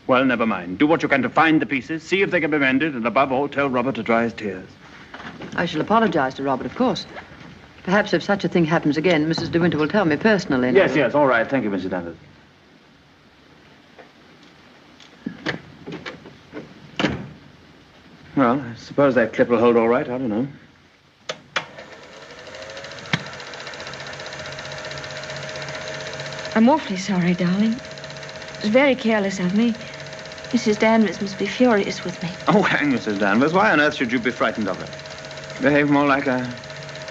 Well, never mind. Do what you can to find the pieces, see if they can be mended, and above all, tell Robert to dry his tears. I shall apologize to Robert, of course. Perhaps if such a thing happens again, Mrs. De Winter will tell me personally. Yes, all right. Thank you, Mrs. Danvers. Well, I suppose that clip will hold all right. I don't know. I'm awfully sorry, darling. It was very careless of me. Mrs. Danvers must be furious with me. Oh, hang Mrs. Danvers. Why on earth should you be frightened of her? Behave more like a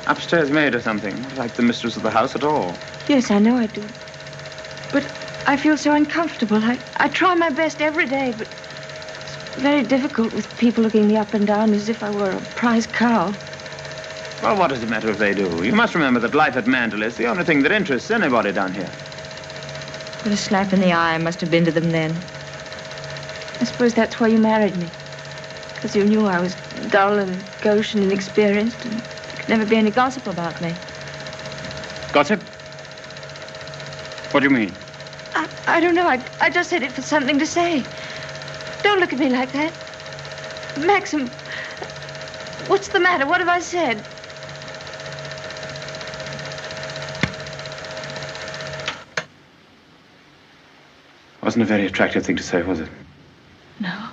upstairs maid or something. Not like the mistress of the house at all. Yes, I know I do. But I feel so uncomfortable. I try my best every day, but it's very difficult with people looking me up and down as if I were a prize cow. Well, what does it matter if they do? You must remember that life at Mandel is the only thing that interests anybody down here. What a slap in the eye I must have been to them then. I suppose that's why you married me. Because you knew I was dull and gauche and inexperienced, and there could never be any gossip about me. Gossip? What do you mean? I don't know. I just said it for something to say. Don't look at me like that. Maxim, what's the matter? What have I said? Wasn't a very attractive thing to say, was it? No.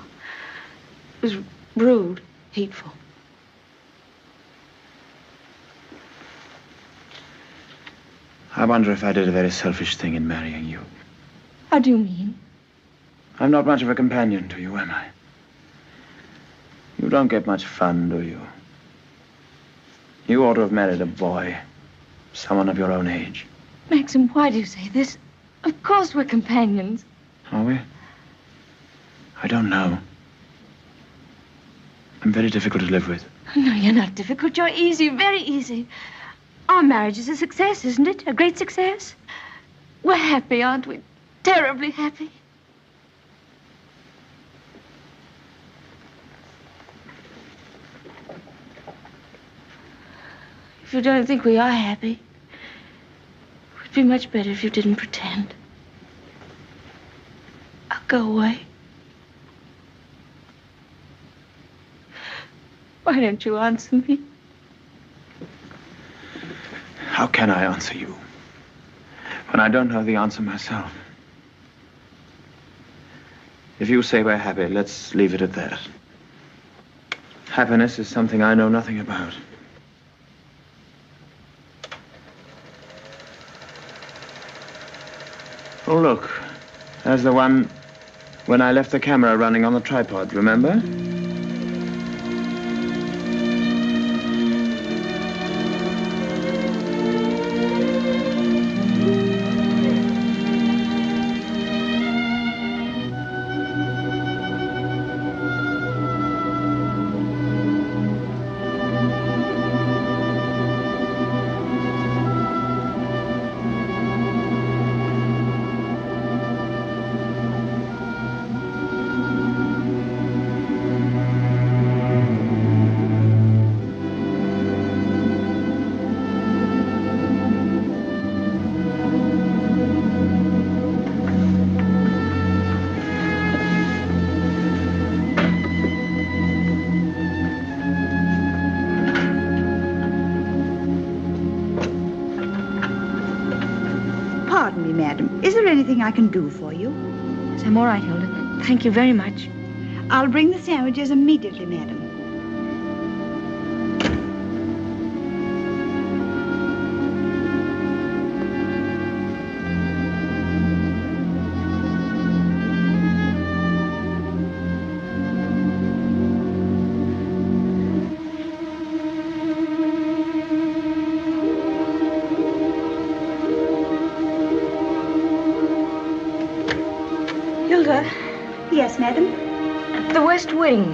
It was rude, hateful. I wonder if I did a very selfish thing in marrying you. How do you mean? I'm not much of a companion to you, am I? You don't get much fun, do you? You ought to have married a boy. Someone of your own age. Maxim, why do you say this? Of course we're companions. Are we? I don't know. I'm very difficult to live with. No, you're not difficult. You're easy, very easy. Our marriage is a success, isn't it? A great success. We're happy, aren't we? Terribly happy. If you don't think we are happy, it would be much better if you didn't pretend. I'll go away. Why don't you answer me? How can I answer you when I don't know the answer myself? If you say we're happy, let's leave it at that. Happiness is something I know nothing about. Oh, look. There's the one when I left the camera running on the tripod, remember? Pardon me, madam. Is there anything I can do for you? Yes, I'm all right, Hilda. Thank you very much. I'll bring the sandwiches immediately, madam. Hilda. Yes, madam? The West Wing.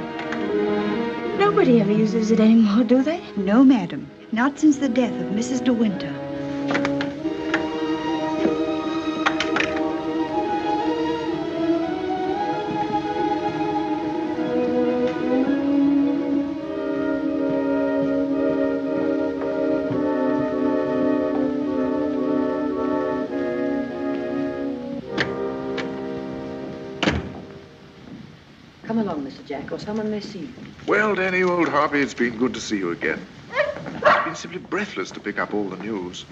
Nobody ever uses it anymore, do they? No, madam. Not since the death of Mrs. De Winter. Come along, Mr. Jack, or someone may see you. Well, Danny, old Harvey, it's been good to see you again. It's been simply breathless to pick up all the news.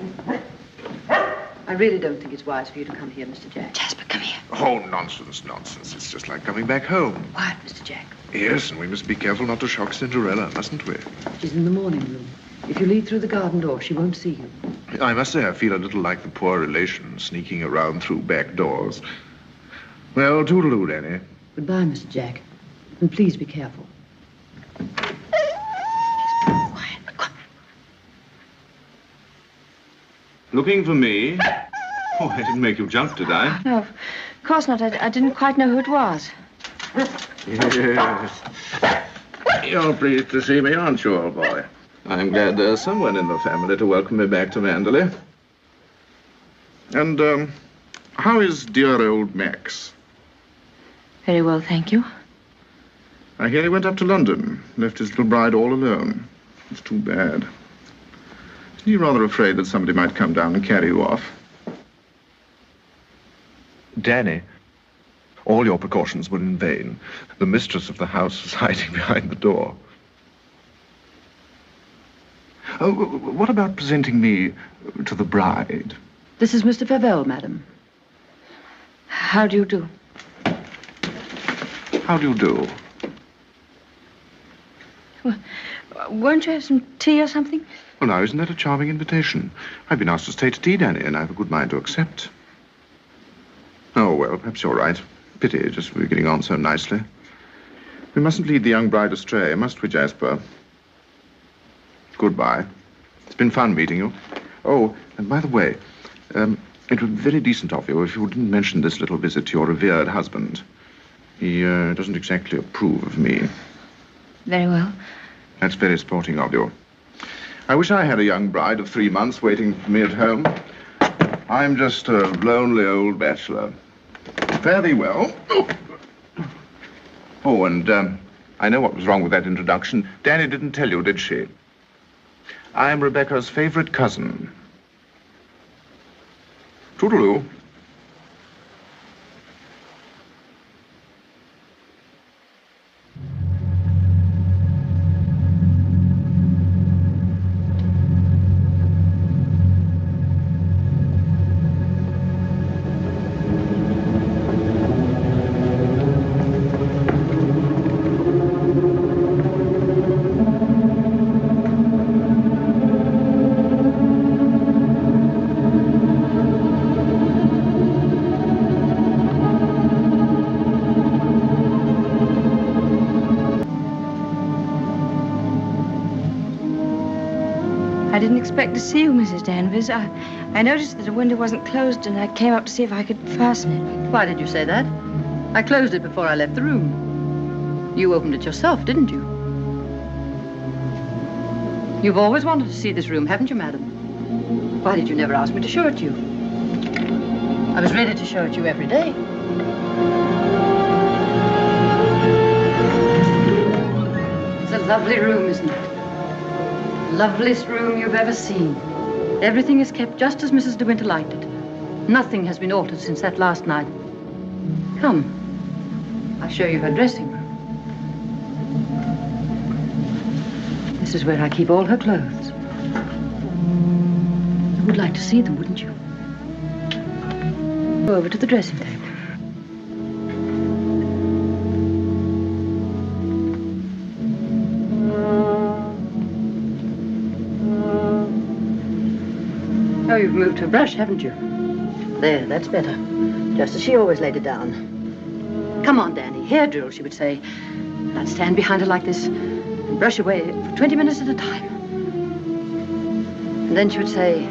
I really don't think it's wise for you to come here, Mr. Jack. Jasper, come here. Oh, nonsense, nonsense. It's just like coming back home. Quiet, Mr. Jack. Yes, and we must be careful not to shock Cinderella, mustn't we? She's in the morning room. If you lead through the garden door, she won't see you. I must say I feel a little like the poor relation sneaking around through back doors. Well, toodaloo, Danny. Goodbye, Mr. Jack. And please be careful. Looking for me? Oh, I didn't make you jump, did I? No, of course not. I didn't quite know who it was. Yes. You're pleased to see me, aren't you, old boy? I'm glad there's someone in the family to welcome me back to Manderley. And, how is dear old Max? Very well, thank you. I hear he went up to London, left his little bride all alone. It's too bad. Isn't he rather afraid that somebody might come down and carry you off? Danny, all your precautions were in vain. The mistress of the house was hiding behind the door. Oh, what about presenting me to the bride? This is Mr. Favell, madam. How do you do? How do you do? Well, won't you have some tea or something? Well, now, isn't that a charming invitation? I've been asked to stay to tea, Danny, and I have a good mind to accept. Oh, well, perhaps you're right. Pity, just we're getting on so nicely. We mustn't lead the young bride astray, must we, Jasper? Goodbye. It's been fun meeting you. Oh, and by the way, It would be very decent of you if you didn't mention this little visit to your revered husband. He doesn't exactly approve of me. Very well. That's very sporting of you. I wish I had a young bride of 3 months waiting for me at home. I'm just a lonely old bachelor. Fare thee well. Oh, and I know what was wrong with that introduction. Danny didn't tell you, did she? I am Rebecca's favorite cousin. Toodaloo. I didn't expect to see you, Mrs. Danvers. I noticed that the window wasn't closed, and I came up to see if I could fasten it. Why did you say that? I closed it before I left the room. You opened it yourself, didn't you? You've always wanted to see this room, haven't you, madam? Why did you never ask me to show it to you? I was ready to show it to you every day. It's a lovely room, isn't it? Loveliest room you've ever seen. Everything is kept just as Mrs. De Winter liked it. Nothing has been altered since that last night. Come, I'll show you her dressing room. This is where I keep all her clothes. You would like to see them, wouldn't you? Go over to the dressing table. Oh, you've moved her brush, haven't you? There, that's better. Just as she always laid it down. Come on, Danny. Hair drill, she would say. I'd stand behind her like this and brush away for 20 minutes at a time. And then she would say,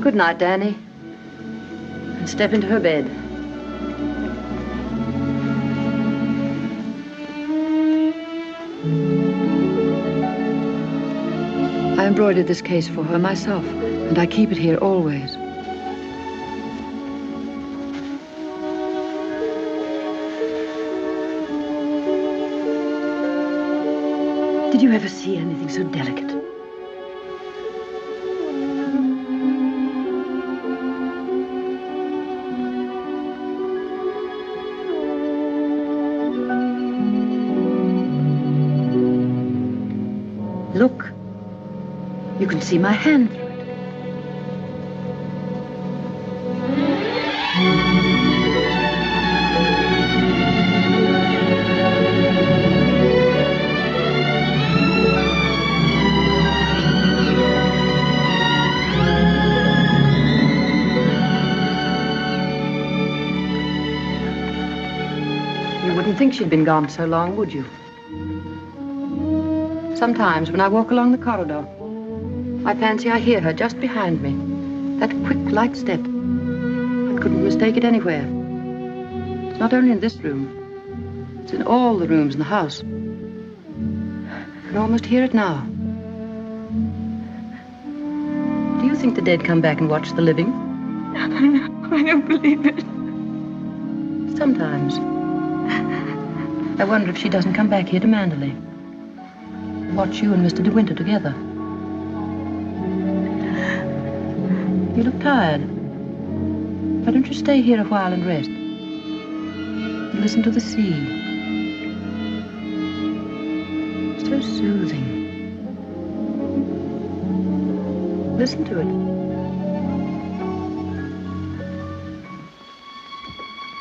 "Good night, Danny," and step into her bed. I embroidered this case for her myself, and I keep it here always. Did you ever see anything so delicate? Look. You can see my hand through it. You wouldn't think she'd been gone so long, would you? Sometimes when I walk along the corridor, I fancy I hear her just behind me. That quick, light step. I couldn't mistake it anywhere. It's not only in this room. It's in all the rooms in the house. I can almost hear it now. Do you think the dead come back and watch the living? I don't believe it. Sometimes. I wonder if she doesn't come back here to Manderley. Watch you and Mr. De Winter together. You look tired. Why don't you stay here a while and rest? And listen to the sea. So soothing. Listen to it.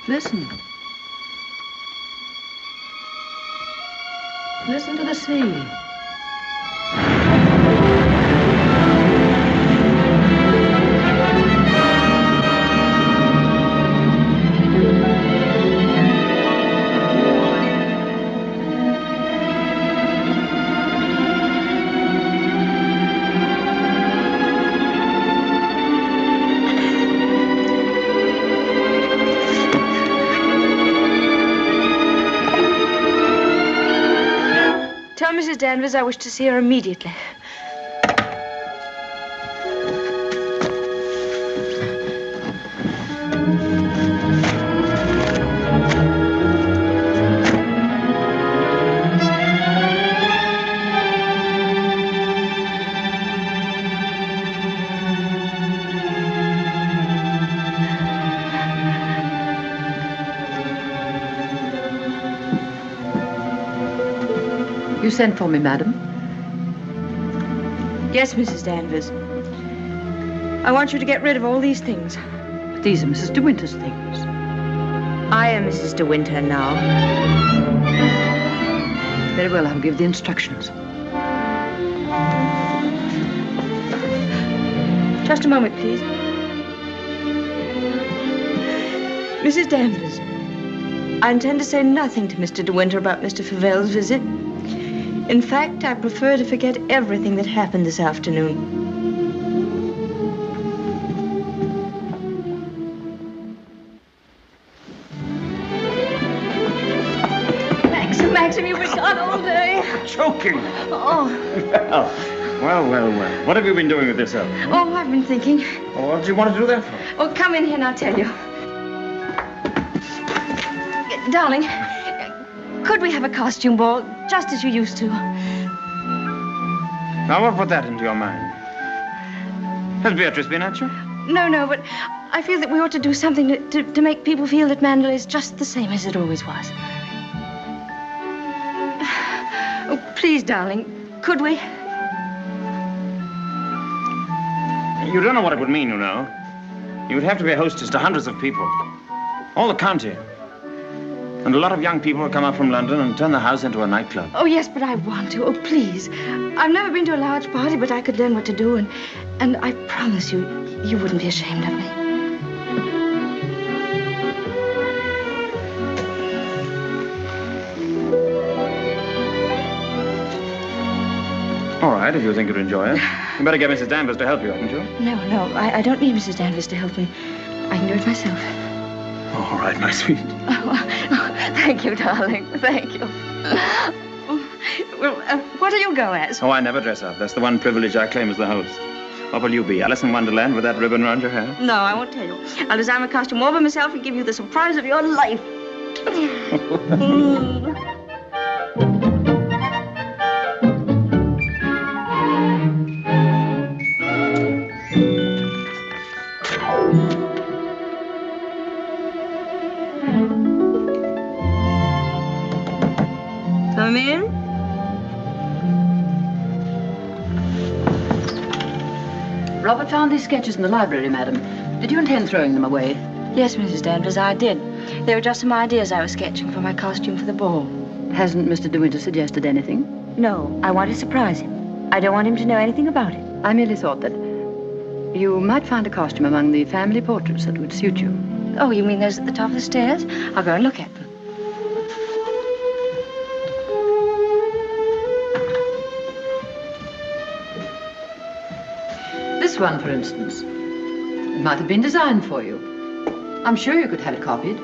Listen. Listen to the sea. Mrs. Danvers. I wish to see her immediately. You sent for me, madam? Yes, Mrs. Danvers. I want you to get rid of all these things. But these are Mrs. De Winter's things. I am Mrs. De Winter now. Very well, I'll give the instructions. Just a moment, please. Mrs. Danvers, I intend to say nothing to Mr. De Winter about Mr. Favel's visit. In fact, I prefer to forget everything that happened this afternoon. Maxim, you were gone all day. Choking. Oh. Well. What have you been doing with yourself? Oh, I've been thinking. Oh, what do you want to do that for? Oh, come in here and I'll tell you. Darling, could we have a costume ball, just as you used to? Now, what put that into your mind? Has Beatrice been at you? No, but I feel that we ought to do something to make people feel that Mandalay is just the same as it always was. Oh, please, darling, could we? You don't know what it would mean, you know. You would have to be a hostess to hundreds of people. All the county. And a lot of young people will come up from London and turn the house into a nightclub. Oh, yes, but I want to. Oh, please. I've never been to a large party, but I could learn what to do, and I promise you, you wouldn't be ashamed of me. All right, if you think you'd enjoy it. You better get Mrs. Danvers to help you, hadn't you? No, I don't need Mrs. Danvers to help me. I can do it myself. All right, my sweet. Thank you, darling. Thank you. Well, what will you go as? Oh, I never dress up. That's the one privilege I claim as the host. What will you be, Alice in Wonderland with that ribbon around your hair? No, I won't tell you. I'll design a costume all by myself and give you the surprise of your life. Come in. Robert found these sketches in the library, madam. Did you intend throwing them away? Yes, Mrs. Danvers, I did. They were just some ideas I was sketching for my costume for the ball. Hasn't Mr. De Winter suggested anything? No, I want to surprise him. I don't want him to know anything about it. I merely thought that you might find a costume among the family portraits that would suit you. Oh, you mean those at the top of the stairs? I'll go and look at them. This one, for instance. It might have been designed for you. I'm sure you could have it copied.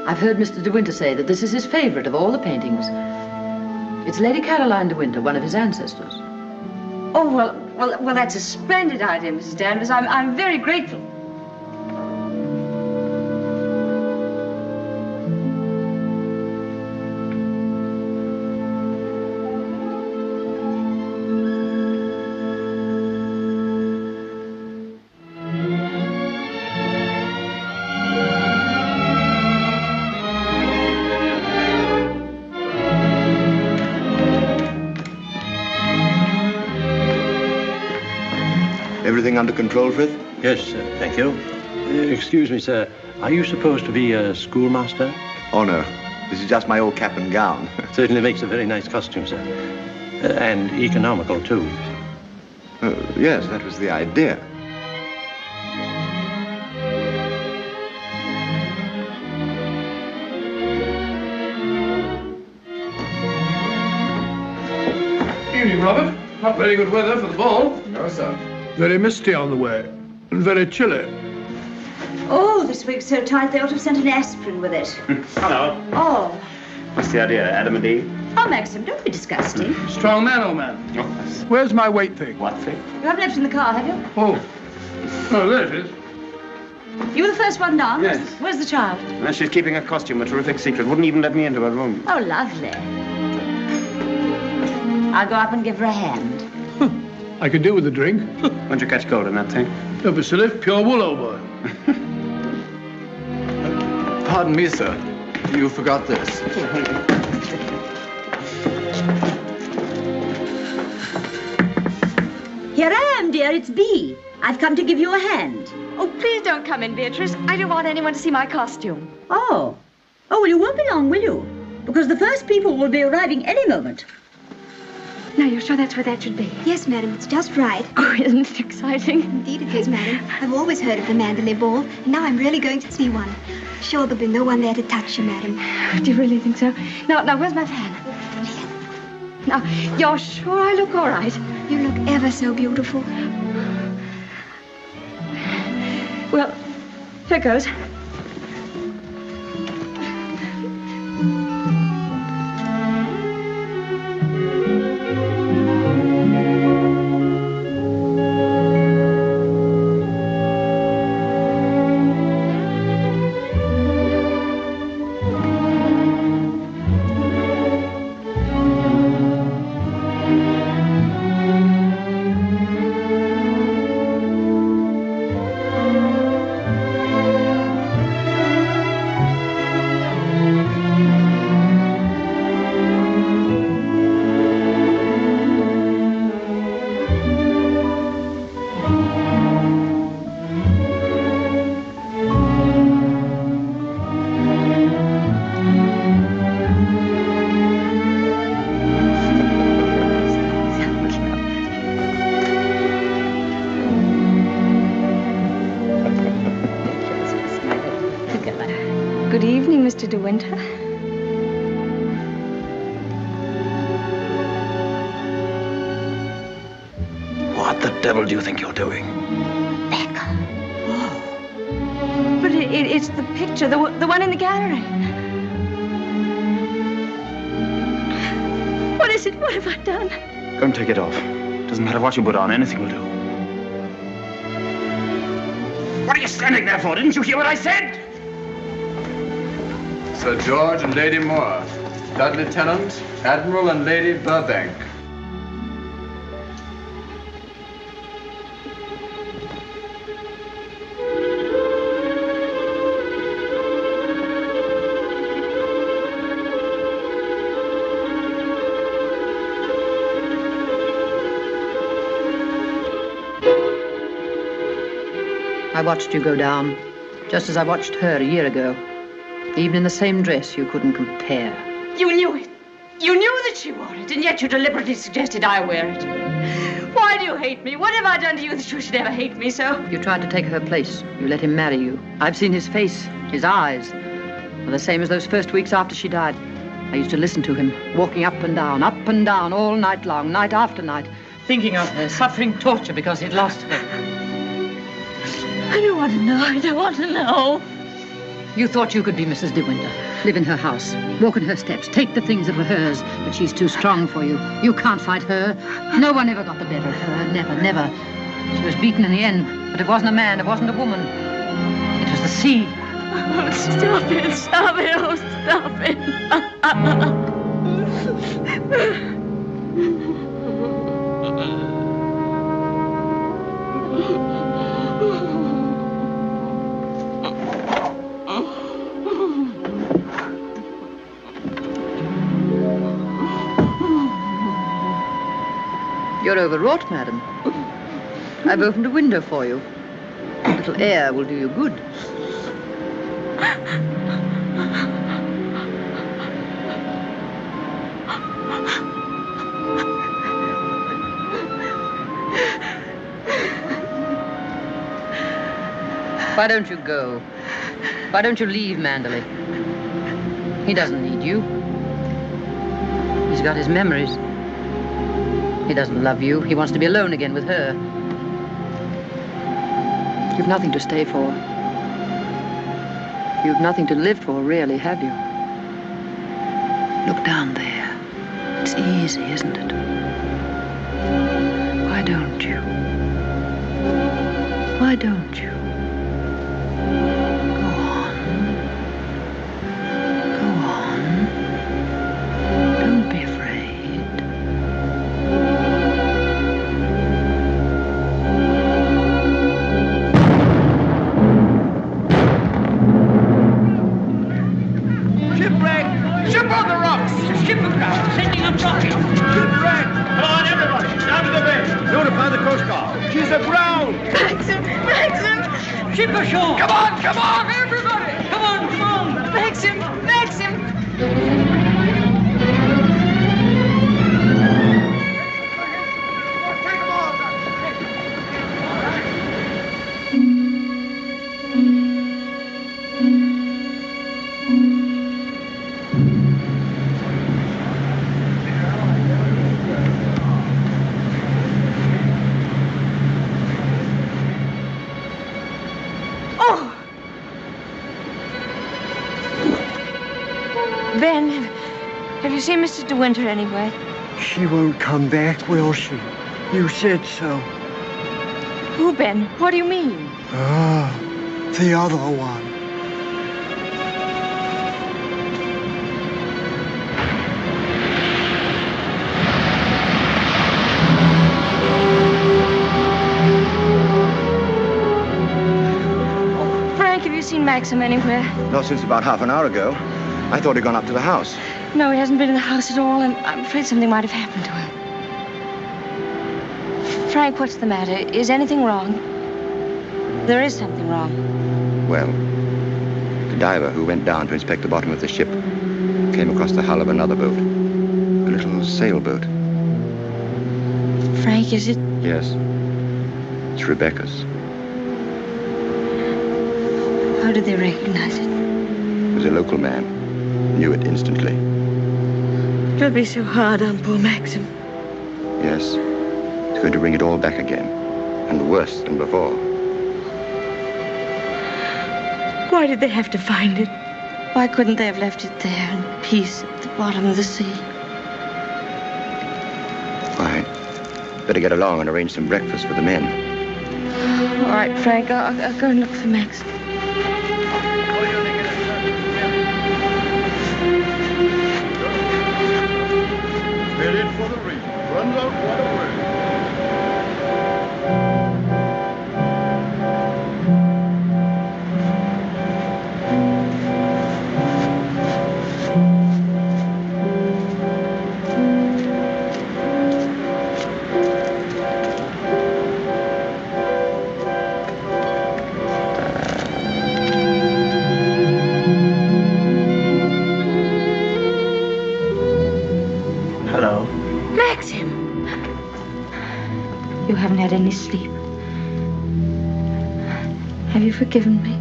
I've heard Mr. De Winter say that this is his favorite of all the paintings. It's Lady Caroline De Winter, one of his ancestors. Oh, well, that's a splendid idea, Mrs. Danvers. I'm very grateful. Everything under control, Frith? Yes, sir. Thank you. Excuse me, sir. Are you supposed to be a schoolmaster? Oh, no. This is just my old cap and gown. Certainly makes a very nice costume, sir. And economical, too. Yes, that was the idea. Evening, Robert. Not very good weather for the ball. No, sir. Very misty on the way, and very chilly. Oh, this wig's so tight they ought to have sent an aspirin with it. Hello. Oh. What's the idea, Adam and Eve? Oh, Maxim, don't be disgusting. Strong man, old man. Where's my weight thing? What thing? You haven't left it in the car, have you? Oh. Oh, there it is. You were the first one down? Yes. Where's the child? She's keeping her costume a terrific secret. Wouldn't even let me into her room. Oh, lovely. I'll go up and give her a hand. I could do with a drink. When'd you catch cold in that thing? Don't be silly. Pure wool, old boy. Pardon me, sir. You forgot this. Here I am, dear. It's Bee. I've come to give you a hand. Oh, please don't come in, Beatrice. I don't want anyone to see my costume. Oh. Oh, well, you won't be long, will you? Because the first people will be arriving any moment. Now, you're sure that's where that should be? Yes, madam, it's just right. Oh, isn't it exciting? Indeed it is, madam. I've always heard of the Mandalay Ball, and now I'm really going to see one. Sure there'll be no one there to touch you, madam. Do you really think so? Now, where's my fan? Now, you're sure I look all right? You look ever so beautiful. Well, here goes. Good evening, Mr. De Winter. What the devil do you think you're doing? But it's the picture, the one in the gallery. What is it? What have I done? Go and take it off. Doesn't matter what you put on, anything will do. What are you standing there for? Didn't you hear what I said? Sir George and Lady Moore. Dudley Tennant, Admiral and Lady Burbank. I watched you go down, just as I watched her a year ago. Even in the same dress, you couldn't compare. You knew it. You knew that she wore it, and yet you deliberately suggested I wear it. Why do you hate me? What have I done to you that you should ever hate me so? You tried to take her place. You let him marry you. I've seen his face, his eyes. They're the same as those first weeks after she died. I used to listen to him, walking up and down, all night long, night after night, thinking of her, suffering torture because he'd lost her. I don't want to know. I don't want to know. You thought you could be Mrs. De Winter, live in her house, walk in her steps, take the things that were hers, but she's too strong for you. You can't fight her. No one ever got the better of her, never, never. She was beaten in the end, but it wasn't a man, it wasn't a woman. It was the sea. Oh, stop it, stop it, oh, stop it. You're overwrought, madam. I've opened a window for you. A little air will do you good. Why don't you go? Why don't you leave Mandalay? He doesn't need you. He's got his memories. He doesn't love you. He wants to be alone again with her. You've nothing to stay for. You've nothing to live for, really, have you? Look down there. It's easy, isn't it? Why don't you? Why don't you? Go on. Go on. Don't be afraid. Shipwreck! Ship on the rocks! Ship aground, sending up rocket! Shipwreck! Come on, everybody! Down to the bay! Notify the Coast Guard! She's aground! Maxim! Maxim! Ship ashore! Come on, everybody! Come on! Maxim! Maxim! Ben, have you seen Mr. De Winter anywhere? She won't come back, will she? You said so. Who, Ben? What do you mean? Ah, the other one. Frank, have you seen Maxim anywhere? Not since about half an hour ago. I thought he'd gone up to the house. No, he hasn't been in the house at all, and I'm afraid something might have happened to him. Frank, what's the matter? Is anything wrong? There is something wrong. Well, the diver who went down to inspect the bottom of the ship came across the hull of another boat. A little sailboat. Frank, is it? Yes. It's Rebecca's. How did they recognize it? It was a local man. Knew it instantly. It'll be so hard on poor Maxim. Yes. It's going to bring it all back again. And worse than before. Why did they have to find it? Why couldn't they have left it there in peace at the bottom of the sea? Why, better get along and arrange some breakfast for the men. All right, Frank, I'll go and look for Maxim. Headed for the reef. Runs out right away. You haven't had any sleep. Have you forgiven me?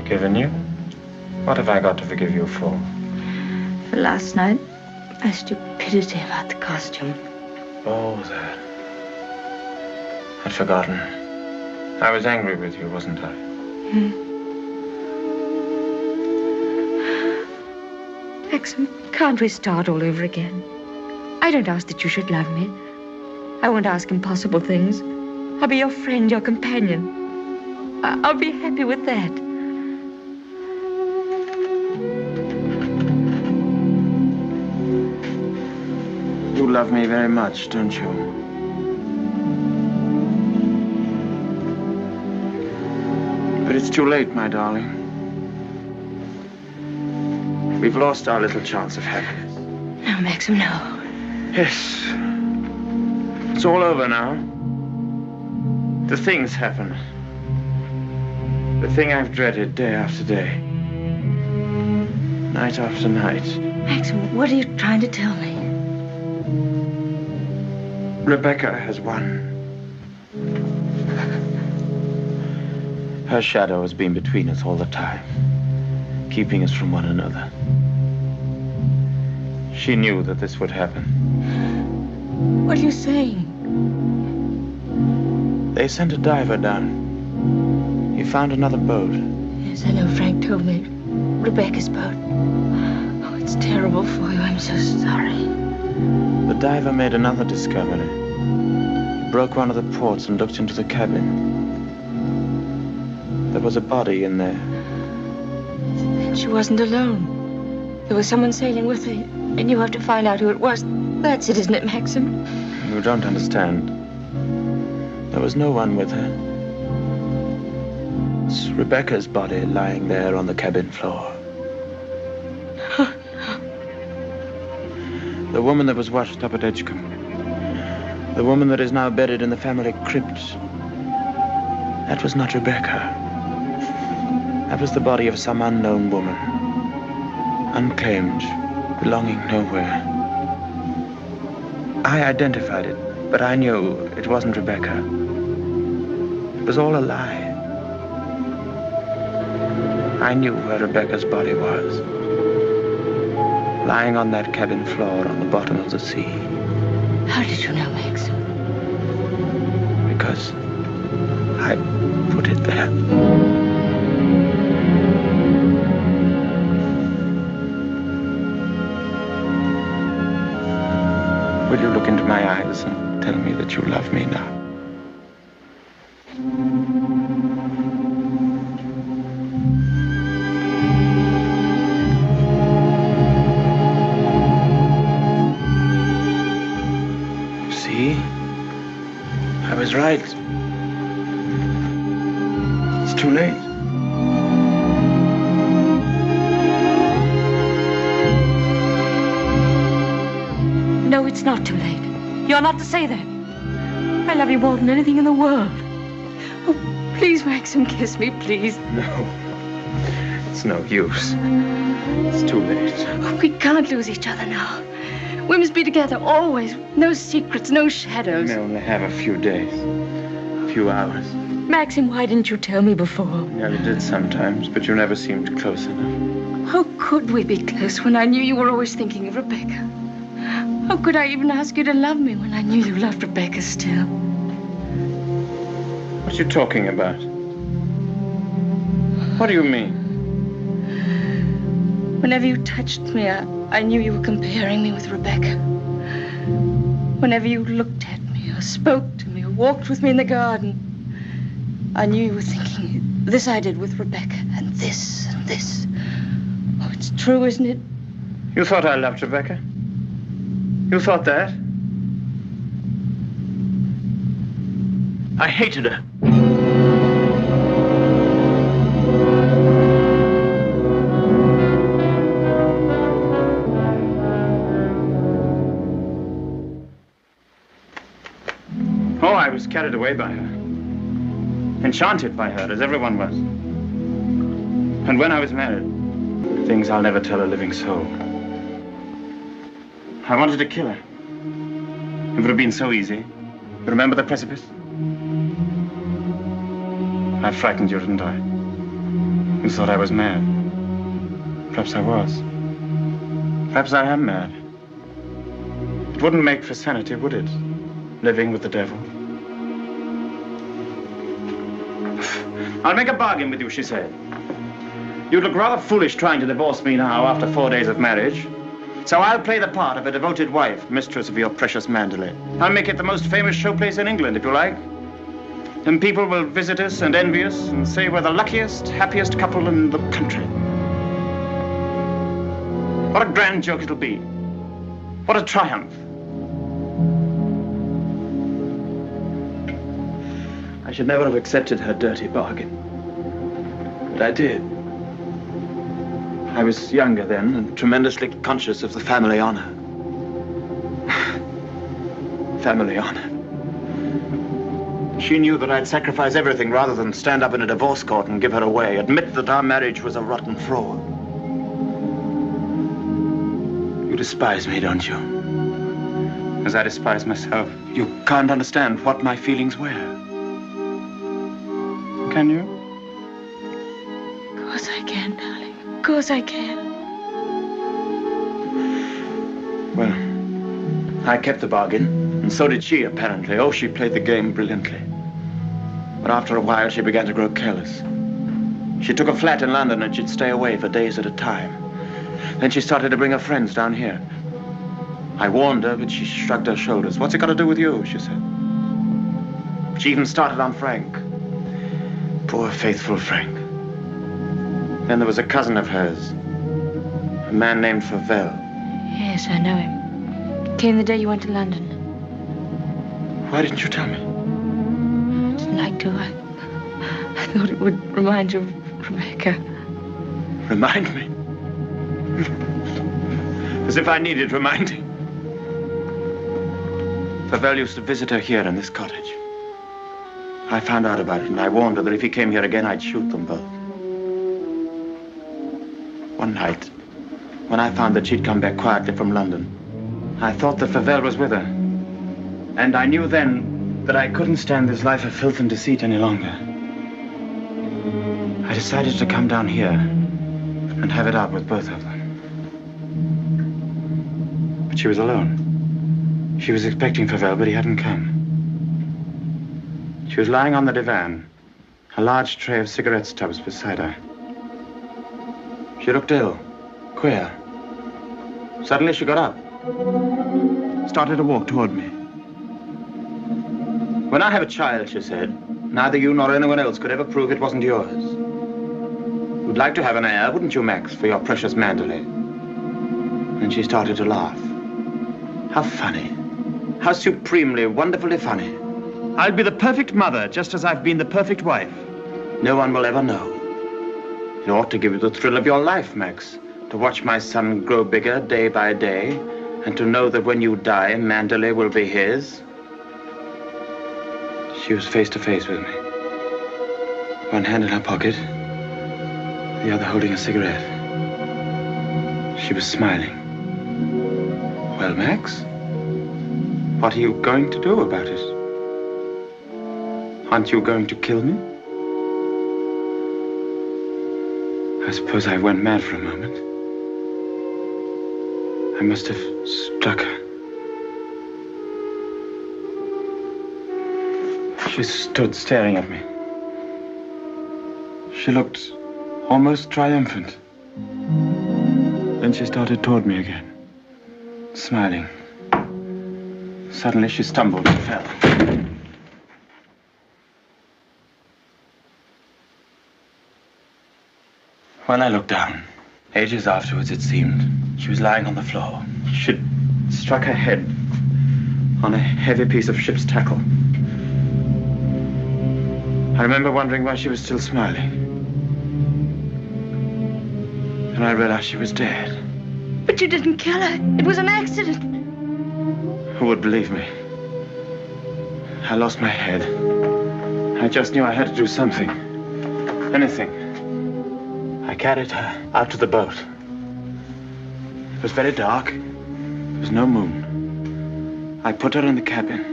Forgiven you? What have I got to forgive you for? For last night, my stupidity about the costume. Oh, that. I'd forgotten. I was angry with you, wasn't I? Maxim, can't we start all over again? I don't ask that you should love me. I won't ask impossible things. I'll be your friend, your companion. I'll be happy with that. You love me very much, don't you? But it's too late, my darling. We've lost our little chance of happiness. No, Maxim, no. Yes. It's all over now. The thing's happened. The thing I've dreaded day after day. Night after night. Maxim, what are you trying to tell me? Rebecca has won. Her shadow has been between us all the time, keeping us from one another. She knew that this would happen. What are you saying? They sent a diver down. He found another boat. Yes, I know. Frank told me. Rebecca's boat. Oh, it's terrible for you. I'm so sorry. The diver made another discovery. He broke one of the ports and looked into the cabin. There was a body in there. And she wasn't alone. There was someone sailing with her, and you have to find out who it was. That's it, isn't it, Maxim? You don't understand. There was no one with her. It's Rebecca's body lying there on the cabin floor. The woman that was washed up at Edgecombe. The woman that is now buried in the family crypt. That was not Rebecca. That was the body of some unknown woman. Unclaimed, belonging nowhere. I identified it, but I knew it wasn't Rebecca. It was all a lie. I knew where Rebecca's body was. Lying on that cabin floor on the bottom of the sea. How did you know, Max? Because I put it there. Will you look into my eyes and tell me that you love me now? See? I was right. It's too late. No, it's not too late. You're not to say that. I love you more than anything in the world. Oh, please, Maxim, kiss me, please. No. It's no use. It's too late. Oh, we can't lose each other now. We must be together always. No secrets, no shadows. We may only have a few days. A few hours. Maxim, why didn't you tell me before? Yeah, you did sometimes, but you never seemed close enough. How could we be close when I knew you were always thinking of Rebecca? How could I even ask you to love me when I knew you loved Rebecca still? What are you talking about? What do you mean? Whenever you touched me, I knew you were comparing me with Rebecca. Whenever you looked at me, or spoke to me, or walked with me in the garden, I knew you were thinking, this I did with Rebecca, and this, and this. Oh, it's true, isn't it? You thought I loved Rebecca? You thought that? I hated her. Oh, I was carried away by her. Enchanted by her, as everyone was. And when I was married, things I'll never tell a living soul. I wanted to kill her. It would have been so easy. Remember the precipice? I frightened you, didn't I? You thought I was mad. Perhaps I was. Perhaps I am mad. It wouldn't make for sanity, would it? Living with the devil. I'll make a bargain with you, she said. You'd look rather foolish trying to divorce me now after 4 days of marriage. So I'll play the part of a devoted wife, mistress of your precious Mandalay. I'll make it the most famous showplace in England, if you like. And people will visit us and envy us and say we're the luckiest, happiest couple in the country. What a grand joke it'll be. What a triumph. I should never have accepted her dirty bargain. But I did. I was younger then and tremendously conscious of the family honor. Family honor. She knew that I'd sacrifice everything rather than stand up in a divorce court and give her away, admit that our marriage was a rotten fraud. You despise me, don't you? As I despise myself. You can't understand what my feelings were. Can you? Of course I can, darling. Of course I can. Well, I kept the bargain, and so did she, apparently. Oh, she played the game brilliantly. But after a while, she began to grow careless. She took a flat in London, and she'd stay away for days at a time. Then she started to bring her friends down here. I warned her, but she shrugged her shoulders. What's it got to do with you, she said. She even started on Frank. Poor, faithful Frank. Then there was a cousin of hers, a man named Favell. Yes, I know him. Came the day you went to London. Why didn't you tell me? I didn't like to. I thought it would remind you of Rebecca. Remind me? As if I needed reminding. Favell used to visit her here in this cottage. I found out about it, and I warned her that if he came here again, I'd shoot them both. One night, when I found that she'd come back quietly from London, I thought that Favell was with her. And I knew then that I couldn't stand this life of filth and deceit any longer. I decided to come down here and have it out with both of them. But she was alone. She was expecting Favell, but he hadn't come. She was lying on the divan, a large tray of cigarette stubs beside her. She looked ill, queer. Suddenly she got up, started to walk toward me. When I have a child, she said, neither you nor anyone else could ever prove it wasn't yours. You'd like to have an heir, wouldn't you, Max, for your precious Manderley? And she started to laugh. How funny. How supremely, wonderfully funny. I'll be the perfect mother, just as I've been the perfect wife. No one will ever know. It ought to give you the thrill of your life, Max, to watch my son grow bigger day by day, and to know that when you die, Manderley will be his. She was face to face with me. One hand in her pocket, the other holding a cigarette. She was smiling. Well, Max, what are you going to do about it? Aren't you going to kill me? I suppose I went mad for a moment. I must have struck her. She stood staring at me. She looked almost triumphant. Then she started toward me again, smiling. Suddenly she stumbled and fell. When I looked down, ages afterwards it seemed, she was lying on the floor. She'd struck her head on a heavy piece of ship's tackle. I remember wondering why she was still smiling. And I realized she was dead. But you didn't kill her. It was an accident. Who would believe me? I lost my head. I just knew I had to do something. Anything. I carried her out to the boat. It was very dark. There was no moon. I put her in the cabin.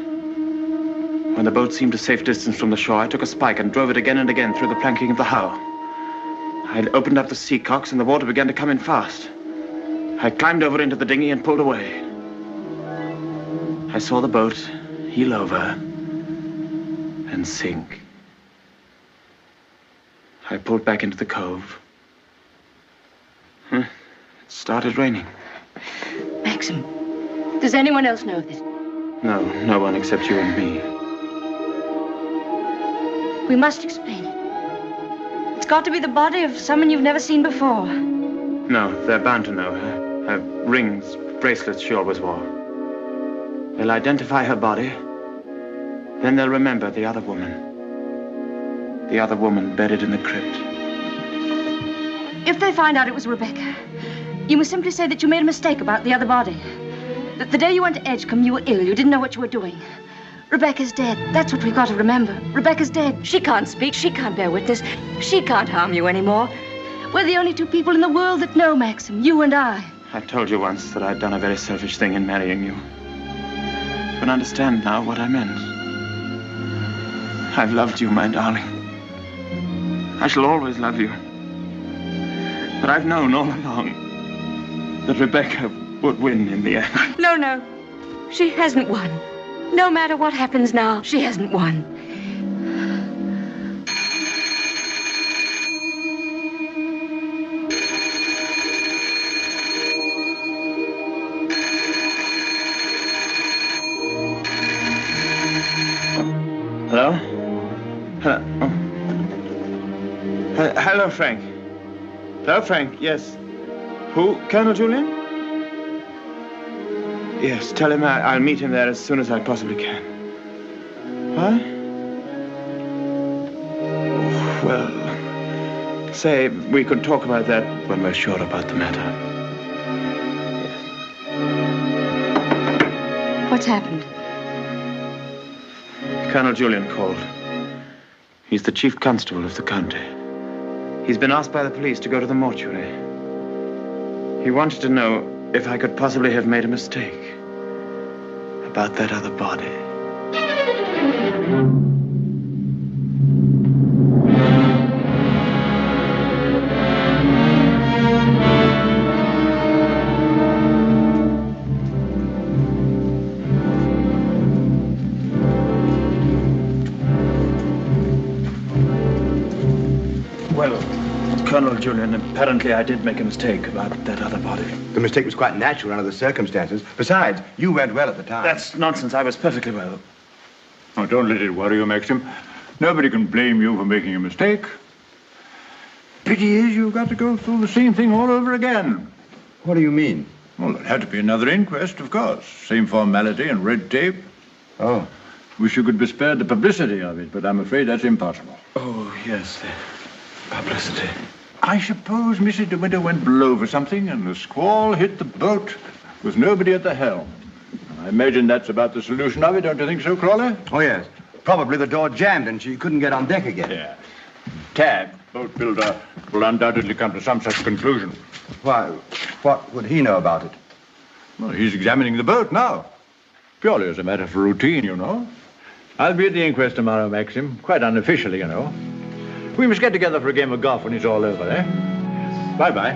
When the boat seemed a safe distance from the shore, I took a spike and drove it again and again through the planking of the hull. I opened up the sea cocks and the water began to come in fast. I climbed over into the dinghy and pulled away. I saw the boat heel over and sink. I pulled back into the cove. It started raining. Maxim, does anyone else know this? No, no one except you and me. We must explain it. It's got to be the body of someone you've never seen before. No, they're bound to know her. Her rings, bracelets she always wore. They'll identify her body. Then they'll remember the other woman. The other woman buried in the crypt. If they find out it was Rebecca, you must simply say that you made a mistake about the other body. That the day you went to Edgecombe, you were ill. You didn't know what you were doing. Rebecca's dead. That's what we've got to remember. Rebecca's dead. She can't speak. She can't bear witness. She can't harm you anymore. We're the only two people in the world that know, Maxim. You and I. I told you once that I'd done a very selfish thing in marrying you. You can understand now what I meant. I've loved you, my darling. I shall always love you. But I've known all along that Rebecca would win in the end. No, no. She hasn't won. No matter what happens now, she hasn't won. Hello, Frank. Hello, Frank. Yes. Who? Colonel Julian? Yes, tell him I'll meet him there as soon as I possibly can. What? Well, say we could talk about that when we're sure about the matter. What's happened? Colonel Julian called. He's the chief constable of the county. He's been asked by the police to go to the mortuary. He wanted to know if I could possibly have made a mistake about that other body. Colonel Julian, apparently I did make a mistake about that other body. The mistake was quite natural under the circumstances. Besides, you went well at the time. That's nonsense. I was perfectly well. Oh, don't let it worry you, Maxim. Nobody can blame you for making a mistake. Pity is you've got to go through the same thing all over again. What do you mean? Well, there'll have to be another inquest, of course. Same formality and red tape. Oh. Wish you could be spared the publicity of it, but I'm afraid that's impossible. Oh, yes, the publicity. I suppose Mrs. De Winter went below for something, and the squall hit the boat with nobody at the helm. I imagine that's about the solution of it, don't you think so, Crawley? Oh, yes. Probably the door jammed and she couldn't get on deck again. Yeah. Tab, boat builder, will undoubtedly come to some such conclusion. Why, what would he know about it? Well, he's examining the boat now. Purely as a matter of routine, you know. I'll be at the inquest tomorrow, Maxim. Quite unofficially, you know. We must get together for a game of golf when it's all over, eh? Bye-bye.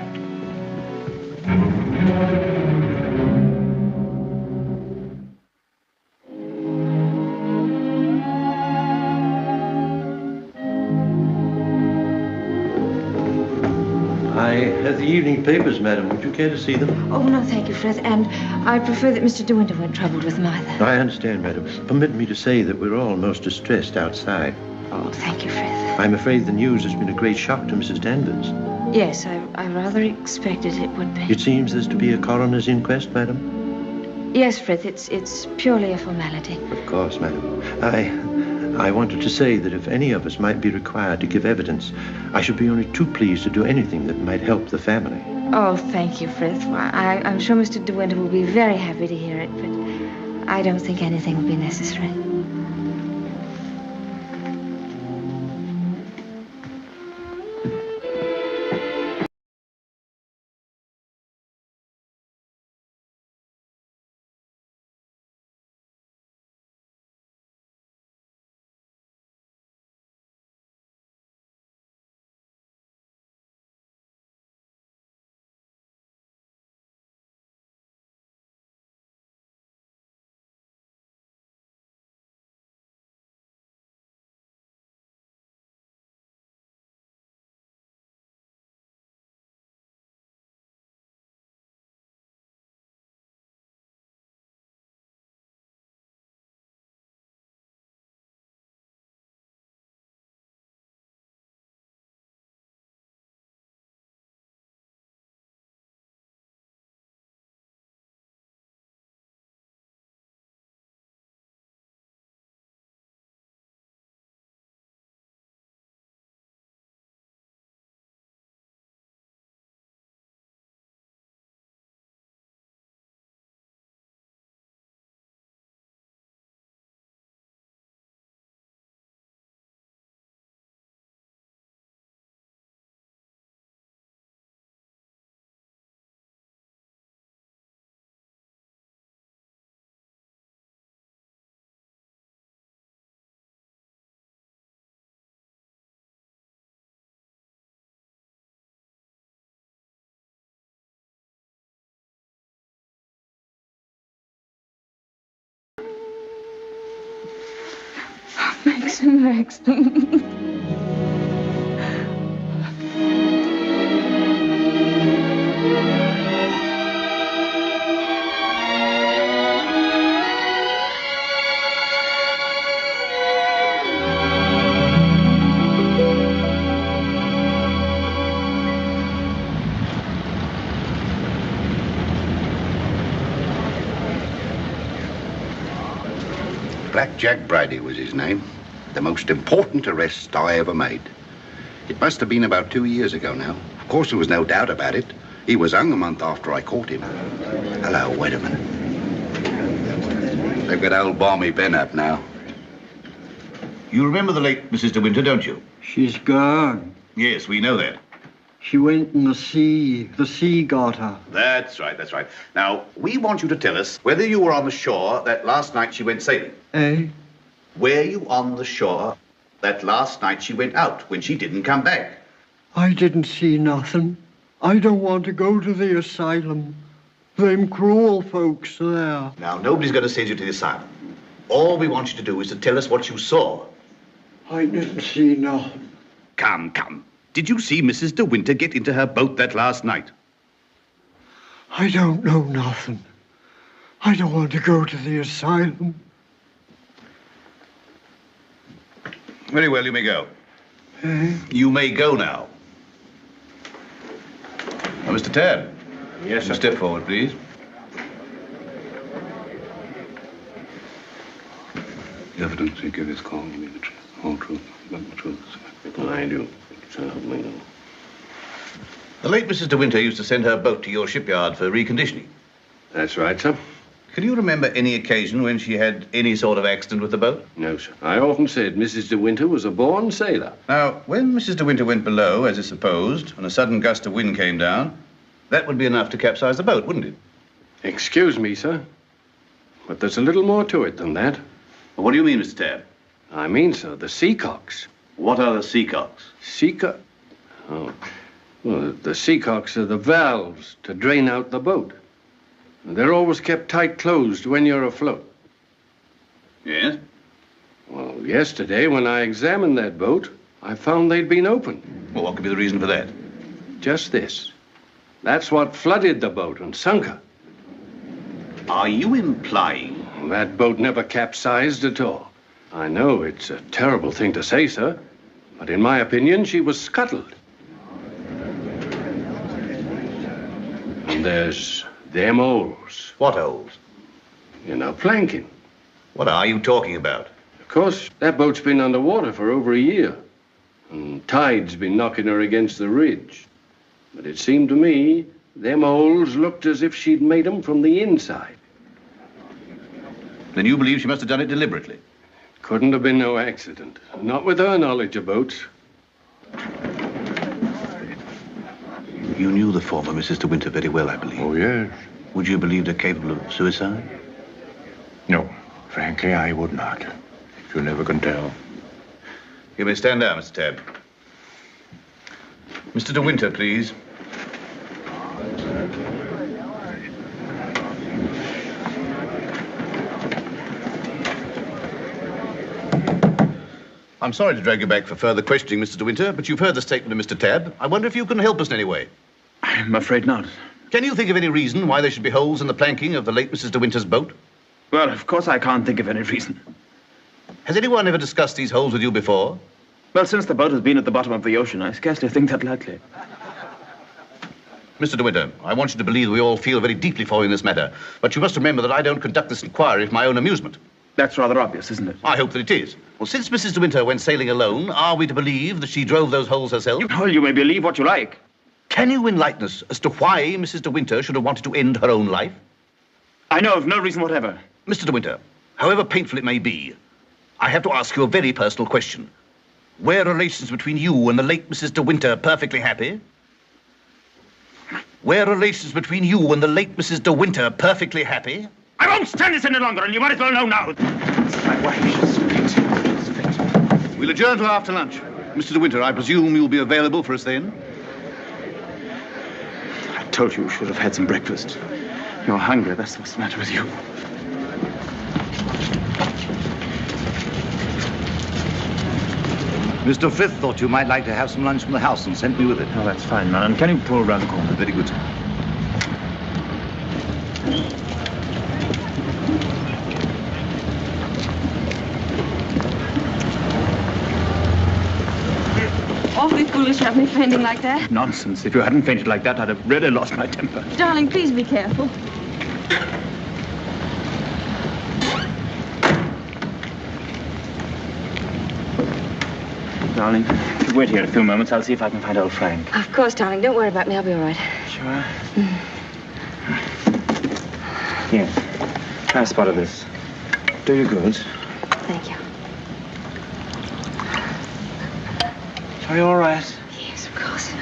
I have the evening papers, madam. Would you care to see them? Oh, no, thank you, Frith. And I prefer that Mr. De Winter weren't troubled with them either. I understand, madam. Permit me to say that we're all most distressed outside. Oh, thank you, Frith. I'm afraid the news has been a great shock to Mrs. Danvers. Yes, I rather expected it would be. It seems there's to be a coroner's inquest, madam? Yes, Frith, it's purely a formality. Of course, madam. I wanted to say that if any of us might be required to give evidence, I should be only too pleased to do anything that might help the family. Oh, thank you, Frith. Well, I'm sure Mr. De Winter will be very happy to hear it, but I don't think anything will be necessary. Maxim. Black Jack Brady was his name. The most important arrest I ever made. It must have been about 2 years ago now. Of course, there was no doubt about it. He was hung a month after I caught him. Hello, wait a minute. They've got old Balmy Ben up now. You remember the late Mrs. De Winter, don't you? She's gone. Yes, we know that. She went in the sea. The sea got her. That's right, that's right. Now, we want you to tell us whether you were on the shore that last night she went sailing. Eh? Were you on the shore that last night she went out when she didn't come back? I didn't see nothing. I don't want to go to the asylum. Them cruel folks there. Now, nobody's going to send you to the asylum. All we want you to do is to tell us what you saw. I didn't see nothing. Come, come. Did you see Mrs. De Winter get into her boat that last night? I don't know nothing. I don't want to go to the asylum. Very well, you may go. Eh? You may go now. Now, Mr. Tabb. Yes, sir. Step forward, please. The evidence you give is called me the truth, whole truth, but the truth. I do. So help me. The late Mrs. De Winter used to send her boat to your shipyard for reconditioning. That's right, sir. Can you remember any occasion when she had any sort of accident with the boat? No, sir. I often said Mrs. De Winter was a born sailor. Now, when Mrs. De Winter went below, as is supposed, and a sudden gust of wind came down, that would be enough to capsize the boat, wouldn't it? Excuse me, sir, but there's a little more to it than that. Well, what do you mean, Mr. Tabb? I mean, sir, the seacocks. What are the seacocks? Oh, well, the seacocks are the valves to drain out the boat. And they're always kept tight closed when you're afloat. Yes? Well, yesterday, when I examined that boat, I found they'd been open. Well, what could be the reason for that? Just this. That's what flooded the boat and sunk her. Are you implying? That boat never capsized at all. I know it's a terrible thing to say, sir, but in my opinion, she was scuttled. And there's them holes. What holes? You know, planking. What are you talking about? Of course, that boat's been underwater for over a year. And tide's been knocking her against the ridge. But it seemed to me, them holes looked as if she'd made them from the inside. Then you believe she must have done it deliberately? Couldn't have been no accident. Not with her knowledge of boats. You knew the former Mrs. De Winter very well, I believe. Oh, yes. Would you believe her capable of suicide? No. Frankly, I would not. You never can tell. You may stand down, Mr. Tabb. Mr. De Winter, please. I'm sorry to drag you back for further questioning, Mr. De Winter, but you've heard the statement of Mr. Tabb. I wonder if you can help us in any way. I'm afraid not. Can you think of any reason why there should be holes in the planking of the late Mrs. De Winter's boat? Well, of course I can't think of any reason. Has anyone ever discussed these holes with you before? Well, since the boat has been at the bottom of the ocean, I scarcely think that likely. Mr. De Winter, I want you to believe we all feel very deeply for you in this matter, but you must remember that I don't conduct this inquiry for my own amusement. That's rather obvious, isn't it? I hope that it is. Well, since Mrs. De Winter went sailing alone, are we to believe that she drove those holes herself? Well, you may believe what you like. Can you enlighten us as to why Mrs. De Winter should have wanted to end her own life? I know of no reason whatever. Mr. De Winter, however painful it may be, I have to ask you a very personal question. Were relations between you and the late Mrs. De Winter perfectly happy? Were relations between you and the late Mrs. De Winter perfectly happy? I won't stand this any longer, and you might as well know now. My wife is fit. We'll adjourn till after lunch. Mr. De Winter, I presume you'll be available for us then? I told you should have had some breakfast. You're hungry, that's what's the matter with you. Mr. Frith thought you might like to have some lunch from the house and sent me with it. Oh, that's fine, man. And can you pull round the corner? Very good, sir. Awfully foolish to have me fainting like that. Nonsense. If you hadn't fainted like that, I'd have really lost my temper. Darling, please be careful. darling. If you wait here a few moments, I'll see if I can find old Frank. Of course, darling. Don't worry about me. I'll be all right. Sure? Here. Try a spot of this. Do you good? Thank you. Are you all right? Yes, of course.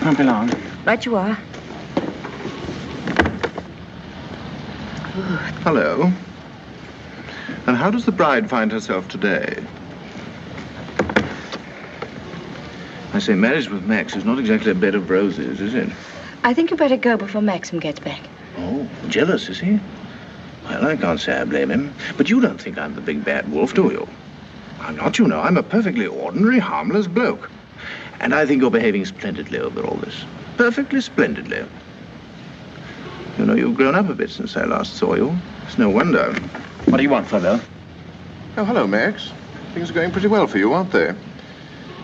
Won't be long. Right you are. Good. Hello. And how does the bride find herself today? I say, marriage with Max is not exactly a bed of roses, is it? I think you better go before Maxim gets back. Oh, jealous, is he? Well, I can't say I blame him. But you don't think I'm the big bad wolf, do you? I'm not, you know. I'm a perfectly ordinary, harmless bloke. And I think you're behaving splendidly over all this. Perfectly splendidly. You know, you've grown up a bit since I last saw you. It's no wonder. What do you want, Flavelle? Oh, hello, Max. Things are going pretty well for you, aren't they?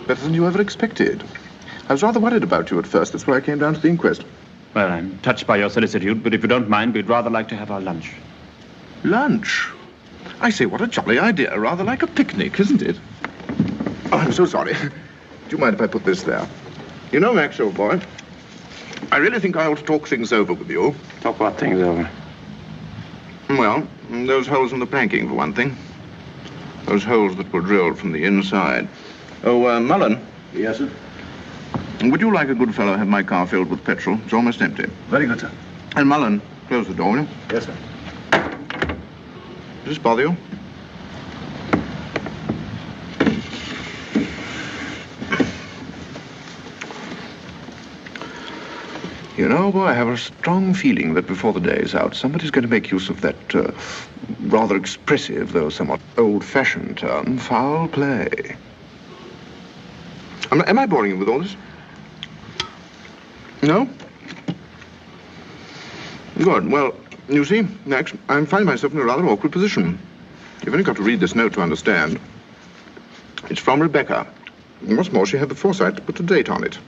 Better than you ever expected. I was rather worried about you at first. That's why I came down to the inquest. Well, I'm touched by your solicitude, but if you don't mind, we'd rather like to have our lunch. Lunch? I say, what a jolly idea. Rather like a picnic, isn't it? Oh, I'm so sorry. Do you mind if I put this there? You know, Max, old boy, I really think I ought to talk things over with you. Talk what things over? Well, those holes in the planking, for one thing. Those holes that were drilled from the inside. Oh, Mullen. Yes, sir? Would you, like a good fellow, have my car filled with petrol? It's almost empty. Very good, sir. And Mullen, close the door, will you? Yes, sir. Does this bother you? You know, boy, I have a strong feeling that before the day is out, somebody's going to make use of that rather expressive, though somewhat old-fashioned term, foul play. Am I boring you with all this? No? Good. Well, you see, Max, I find myself in a rather awkward position. You've only got to read this note to understand. It's from Rebecca. And what's more, she had the foresight to put a date on it.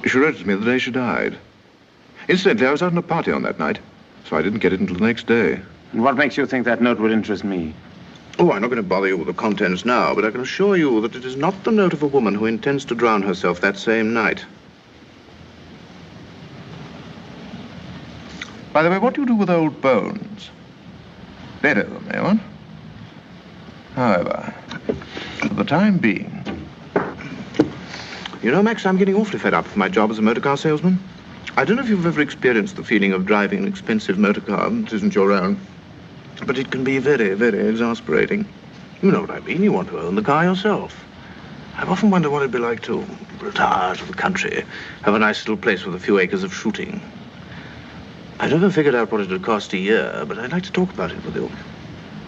She wrote it to me the day she died. Incidentally, I was out on a party on that night, so I didn't get it until the next day. And what makes you think that note would interest me? Oh, I'm not going to bother you with the contents now, but I can assure you that it is not the note of a woman who intends to drown herself that same night. By the way, what do you do with old bones? Bury them, eh, what? However, for the time being... You know, Max, I'm getting awfully fed up with my job as a motor car salesman. I don't know if you've ever experienced the feeling of driving an expensive motor car that isn't your own, but it can be very, very exasperating. You know what I mean. You want to own the car yourself. I've often wondered what it'd be like to retire to the country, have a nice little place with a few acres of shooting. I've never figured out what it would cost a year, but I'd like to talk about it with you.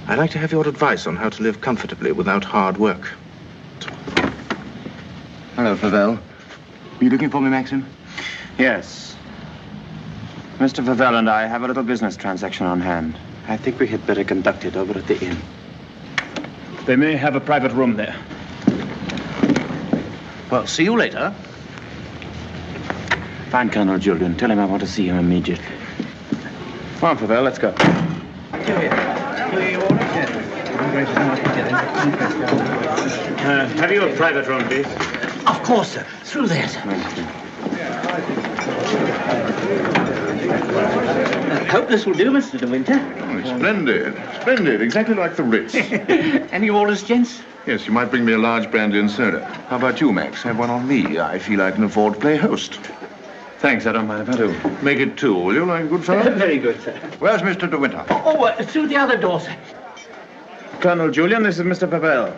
I'd like to have your advice on how to live comfortably without hard work. Hello, Flavelle. Are you looking for me, Maxim? Yes. Mr. Flavelle and I have a little business transaction on hand. I think we had better conduct it over at the inn. They may have a private room there. Well, see you later. Find Colonel Julian. Tell him I want to see him immediately. Come on, Flavelle, let's go. Have you a private room, please? Of course, sir. Through there, sir. I hope this will do, Mr. De Winter. Oh, it's splendid. Splendid. Exactly like the Ritz. Any orders, gents? Yes, you might bring me a large brandy and soda. How about you, Max? Have one on me. I feel I can afford to play host. Thanks, I don't mind if I do. Make it two, will you, like a good fellow? Very good, sir. Where's Mr. De Winter? Through the other door, sir. Colonel Julian, this is Mr. Flavelle.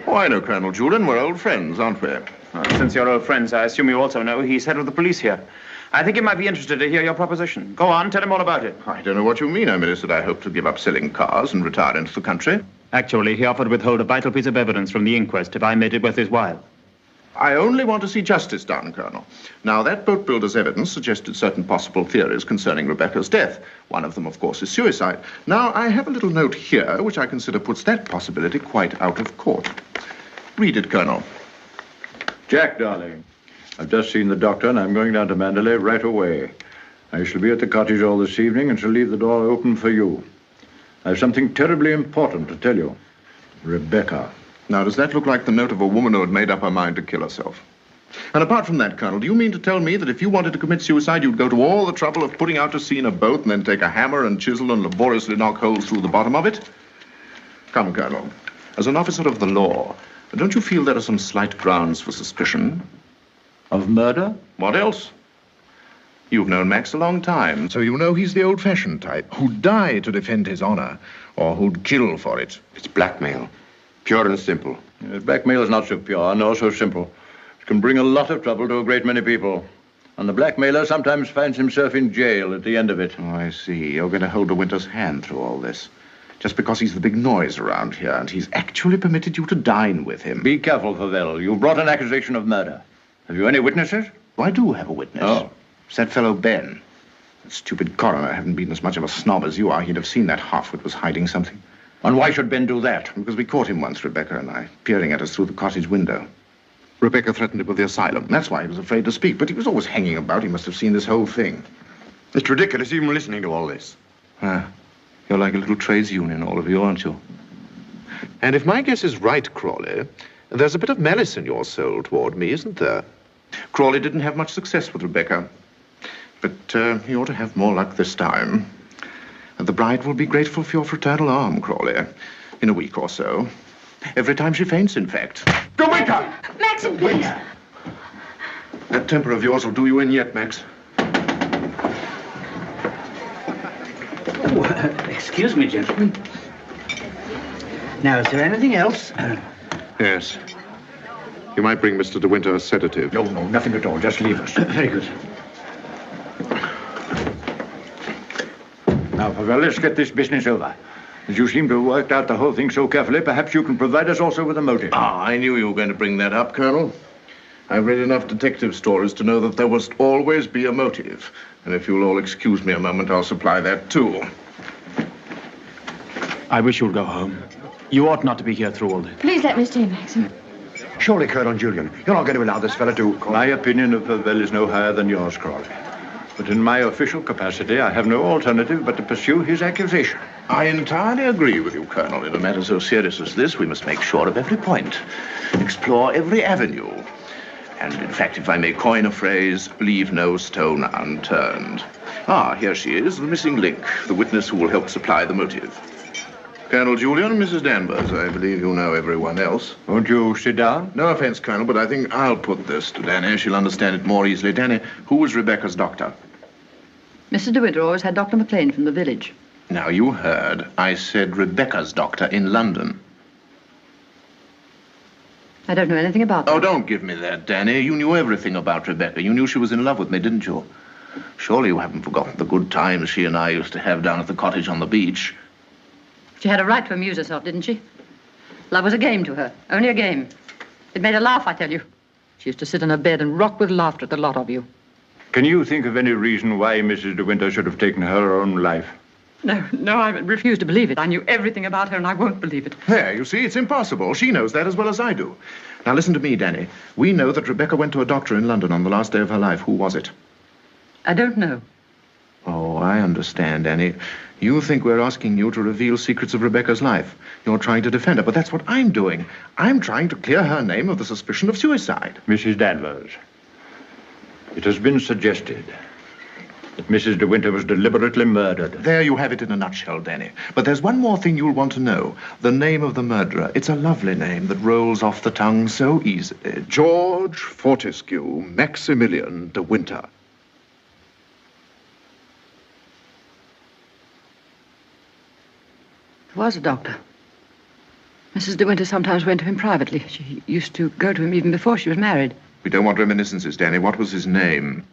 Oh, I know Colonel Julian. We're old friends, aren't we? Since you're old friends, I assume you also know he's head of the police here. I think he might be interested to hear your proposition. Go on, tell him all about it. I don't know what you mean. I merely said I hope to give up selling cars and retire into the country. Actually, he offered to withhold a vital piece of evidence from the inquest if I made it worth his while. I only want to see justice done, Colonel. Now, that boat builder's evidence suggested certain possible theories concerning Rebecca's death. One of them, of course, is suicide. Now, I have a little note here which I consider puts that possibility quite out of court. Read it, Colonel. Jack, darling, I've just seen the doctor and I'm going down to Mandalay right away. I shall be at the cottage all this evening and shall leave the door open for you. I have something terribly important to tell you. Rebecca. Now, does that look like the note of a woman who had made up her mind to kill herself? And apart from that, Colonel, do you mean to tell me that if you wanted to commit suicide, you'd go to all the trouble of putting out to sea in a boat and then take a hammer and chisel and laboriously knock holes through the bottom of it? Come, Colonel, as an officer of the law, don't you feel there are some slight grounds for suspicion? Of murder? What else? You've known Max a long time, so you know he's the old-fashioned type, who'd die to defend his honor, or who'd kill for it. It's blackmail. Pure and simple. Blackmail is not so pure, nor so simple. It can bring a lot of trouble to a great many people. And the blackmailer sometimes finds himself in jail at the end of it. Oh, I see. You're going to hold de Winter's hand through all this. Just because he's the big noise around here, and he's actually permitted you to dine with him. Be careful, Favell. You've brought an accusation of murder. Have you any witnesses? Well, I do have a witness. Oh. It's that fellow Ben. That stupid coroner hadn't been as much of a snob as you are. He'd have seen that halfwit was hiding something. And why should Ben do that? Because we caught him once, Rebecca and I, peering at us through the cottage window. Rebecca threatened him with the asylum. That's why he was afraid to speak, but he was always hanging about. He must have seen this whole thing. It's ridiculous even listening to all this. You're like a little trades union, all of you, aren't you? And if my guess is right, Crawley, there's a bit of malice in your soul toward me, isn't there? Crawley didn't have much success with Rebecca, but he ought to have more luck this time. And the bride will be grateful for your fraternal arm, Crawley, in a week or so. Every time she faints, in fact. De Winter! Maxim, please. That temper of yours will do you in yet, Max. Oh, excuse me, gentlemen. Now, is there anything else? Yes. You might bring Mr. De Winter a sedative. No, nothing at all. Just leave us. Very good. Now, Favell, let's get this business over. As you seem to have worked out the whole thing so carefully, perhaps you can provide us also with a motive. I knew you were going to bring that up, Colonel. I've read enough detective stories to know that there must always be a motive. And if you'll all excuse me a moment, I'll supply that too. I wish you'd go home. You ought not to be here through all this. Please let me stay, Maxim. Surely, Colonel Julian, you're not going to allow this fellow to... My opinion of Favell is no higher than yours, Crawley. But in my official capacity, I have no alternative but to pursue his accusation. I entirely agree with you, Colonel. In a matter so serious as this, we must make sure of every point, explore every avenue. And, in fact, if I may coin a phrase, leave no stone unturned. Here she is, the missing link, the witness who will help supply the motive. Colonel Julian, Mrs. Danvers, I believe you know everyone else. Won't you sit down? No offense, Colonel, but I think I'll put this to Danny. She'll understand it more easily. Danny, who was Rebecca's doctor? Mrs. De Winter always had Dr. McLean from the village. Now, you heard. I said Rebecca's doctor in London. I don't know anything about that. Oh, don't give me that, Danny. You knew everything about Rebecca. You knew she was in love with me, didn't you? Surely you haven't forgotten the good times she and I used to have down at the cottage on the beach. She had a right to amuse herself, didn't she? Love was a game to her, only a game. It made her laugh, I tell you. She used to sit in her bed and rock with laughter at the lot of you. Can you think of any reason why Mrs. De Winter should have taken her own life? No, I refuse to believe it. I knew everything about her, and I won't believe it. There, you see, it's impossible. She knows that as well as I do. Now, listen to me, Danny. We know that Rebecca went to a doctor in London on the last day of her life. Who was it? I don't know. Oh, I understand, Danny. You think we're asking you to reveal secrets of Rebecca's life. You're trying to defend her, but that's what I'm doing. I'm trying to clear her name of the suspicion of suicide. Mrs. Danvers, it has been suggested that Mrs. De Winter was deliberately murdered. There you have it in a nutshell, Danny. But there's one more thing you'll want to know. The name of the murderer. It's a lovely name that rolls off the tongue so easily. George Fortescue Maximilian De Winter. He was a doctor. Mrs. De Winter sometimes went to him privately. She used to go to him even before she was married. We don't want reminiscences, Danny. What was his name?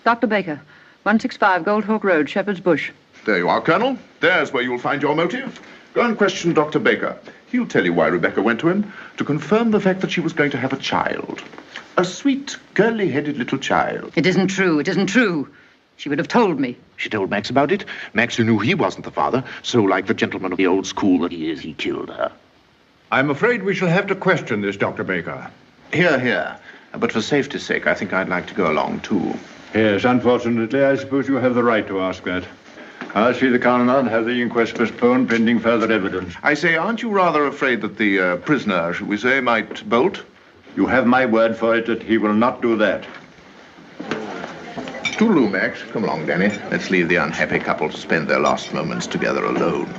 Dr. Baker, 165 Goldhawk Road, Shepherd's Bush. There you are, Colonel. There's where you'll find your motive. Go and question Dr. Baker. He'll tell you why Rebecca went to him, to confirm the fact that she was going to have a child. A sweet, curly-headed little child. It isn't true. It isn't true. She would have told me. She told Max about it. Max knew he wasn't the father, so like the gentleman of the old school that he is, he killed her. I'm afraid we shall have to question this, Dr. Baker. Here. But for safety's sake, I think I'd like to go along, too. Yes, unfortunately, I suppose you have the right to ask that. I'll see the coroner and have the inquest postponed pending further evidence. I say, aren't you rather afraid that the prisoner, shall we say, might bolt? You have my word for it that he will not do that. Toodaloo, Max. Come along, Danny. Let's leave the unhappy couple to spend their last moments together alone.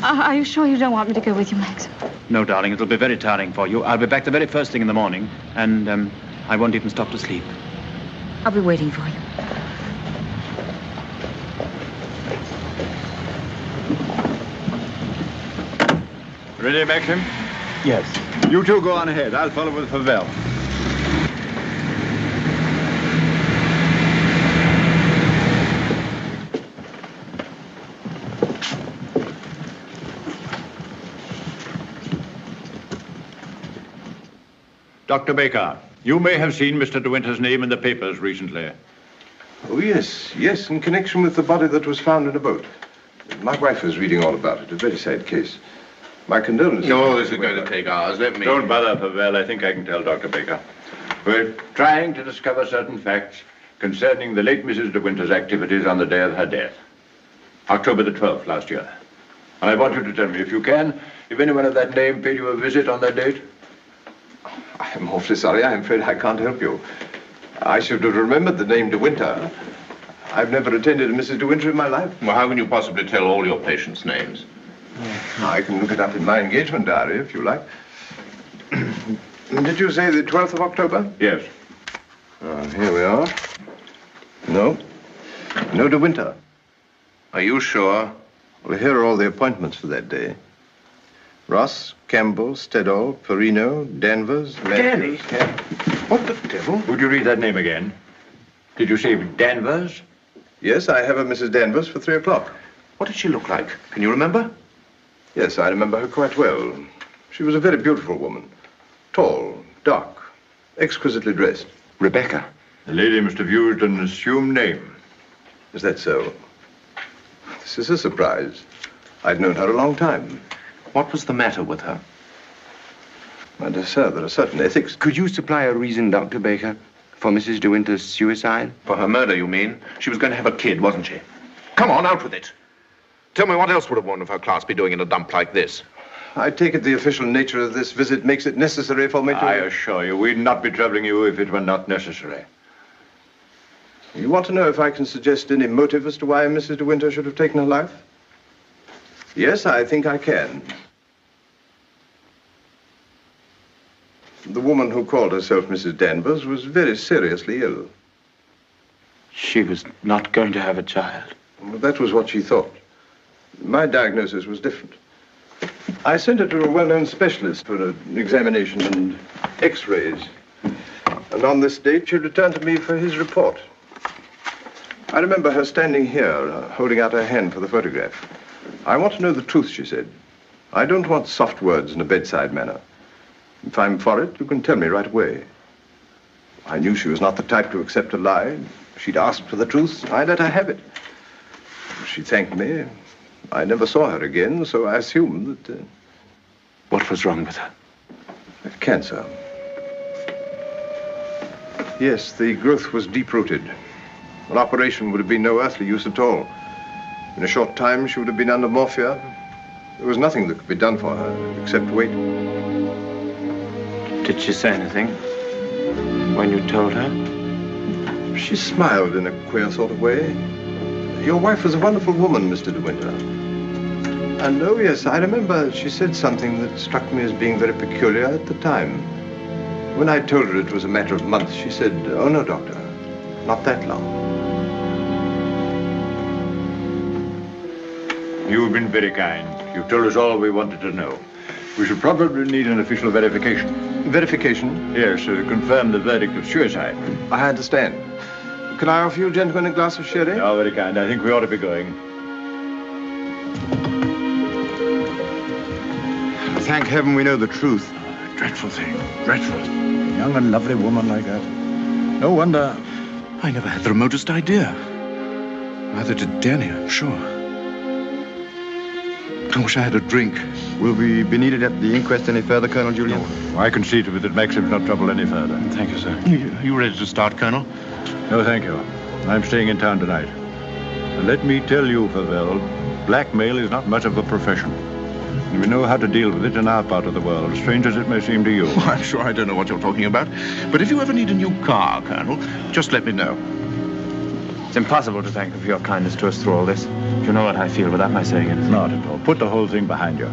Are you sure you don't want me to go with you, Max? No, darling, it'll be very tiring for you. I'll be back the very first thing in the morning, and I won't even stop to sleep. I'll be waiting for you. Ready, Maxim? Yes. You two go on ahead. I'll follow with Pavel. Dr. Baker, you may have seen Mr. De Winter's name in the papers recently. Oh, yes, in connection with the body that was found in a boat. My wife was reading all about it. A very sad case. My condolences. No, this is going to take hours. Let me... Don't bother, Pavel. I think I can tell Dr. Baker. We're trying to discover certain facts concerning the late Mrs. De Winter's activities on the day of her death. October the 12th last year. And I want you to tell me, if you can, if anyone of that name paid you a visit on that date. I'm awfully sorry. I'm afraid I can't help you. I should have remembered the name De Winter. I've never attended a Mrs. De Winter in my life. Well, how can you possibly tell all your patients' names? I can look it up in my engagement diary, if you like. Did you say the 12th of October? Yes. Here we are. No De Winter. Are you sure? Well, here are all the appointments for that day. Ross, Campbell, Stedall, Perino, Danvers... Danny? What the devil? Would you read that name again? Did you say Danvers? Yes, I have a Mrs. Danvers for 3 o'clock. What did she look like? Can you remember? Yes, I remember her quite well. She was a very beautiful woman. Tall, dark, exquisitely dressed. Rebecca. The lady must have used an assumed name. Is that so? This is a surprise. I'd known her a long time. What was the matter with her? My dear sir, there are certain ethics. Could you supply a reason, Dr. Baker, for Mrs. De Winter's suicide? For her murder, you mean? She was going to have a kid, wasn't she? Come on, out with it. Tell me, what else would a woman of her class be doing in a dump like this? I take it the official nature of this visit makes it necessary for me to... I assure you, we'd not be troubling you if it were not necessary. You want to know if I can suggest any motive as to why Mrs. De Winter should have taken her life? Yes, I think I can. The woman who called herself Mrs. Danvers was very seriously ill. She was not going to have a child. Well, that was what she thought. My diagnosis was different. I sent her to a well-known specialist for an examination and x-rays. And on this date, she returned to me for his report. I remember her standing here, holding out her hand for the photograph. I want to know the truth, she said. I don't want soft words in a bedside manner. If I'm for it, you can tell me right away. I knew she was not the type to accept a lie. She'd asked for the truth. I let her have it. She thanked me. I never saw her again, so I assumed that... What was wrong with her? Cancer. Yes, the growth was deep-rooted. An operation would have been no earthly use at all. In a short time, she would have been under morphia. There was nothing that could be done for her, except wait. Did she say anything when you told her? She smiled in a queer sort of way. Your wife was a wonderful woman, Mr. De Winter. And oh, yes, I remember she said something that struck me as being very peculiar at the time. When I told her it was a matter of months, she said, "Oh, no, doctor, not that long." You've been very kind. You've told us all we wanted to know. We should probably need an official verification. Verification? Yes, to confirm the verdict of suicide. I understand. Can I offer you gentlemen a glass of sherry? Oh, very kind. I think we ought to be going. Thank heaven we know the truth. Dreadful thing. Dreadful. A young and lovely woman like that. No wonder I never had the remotest idea. Neither did Danny, I'm sure. I wish I had a drink. Will we be needed at the inquest any further, Colonel Julian? No, I can see to it that Maxim's not troubled any further. Thank you, sir. You ready to start, Colonel? No, thank you. I'm staying in town tonight. And let me tell you, Favell, blackmail is not much of a profession. We know how to deal with it in our part of the world, strange as it may seem to you. Well, I'm sure I don't know what you're talking about. But if you ever need a new car, Colonel, just let me know. It's impossible to thank you for your kindness to us through all this. You know what I feel without my saying it. Not at all. Put the whole thing behind you.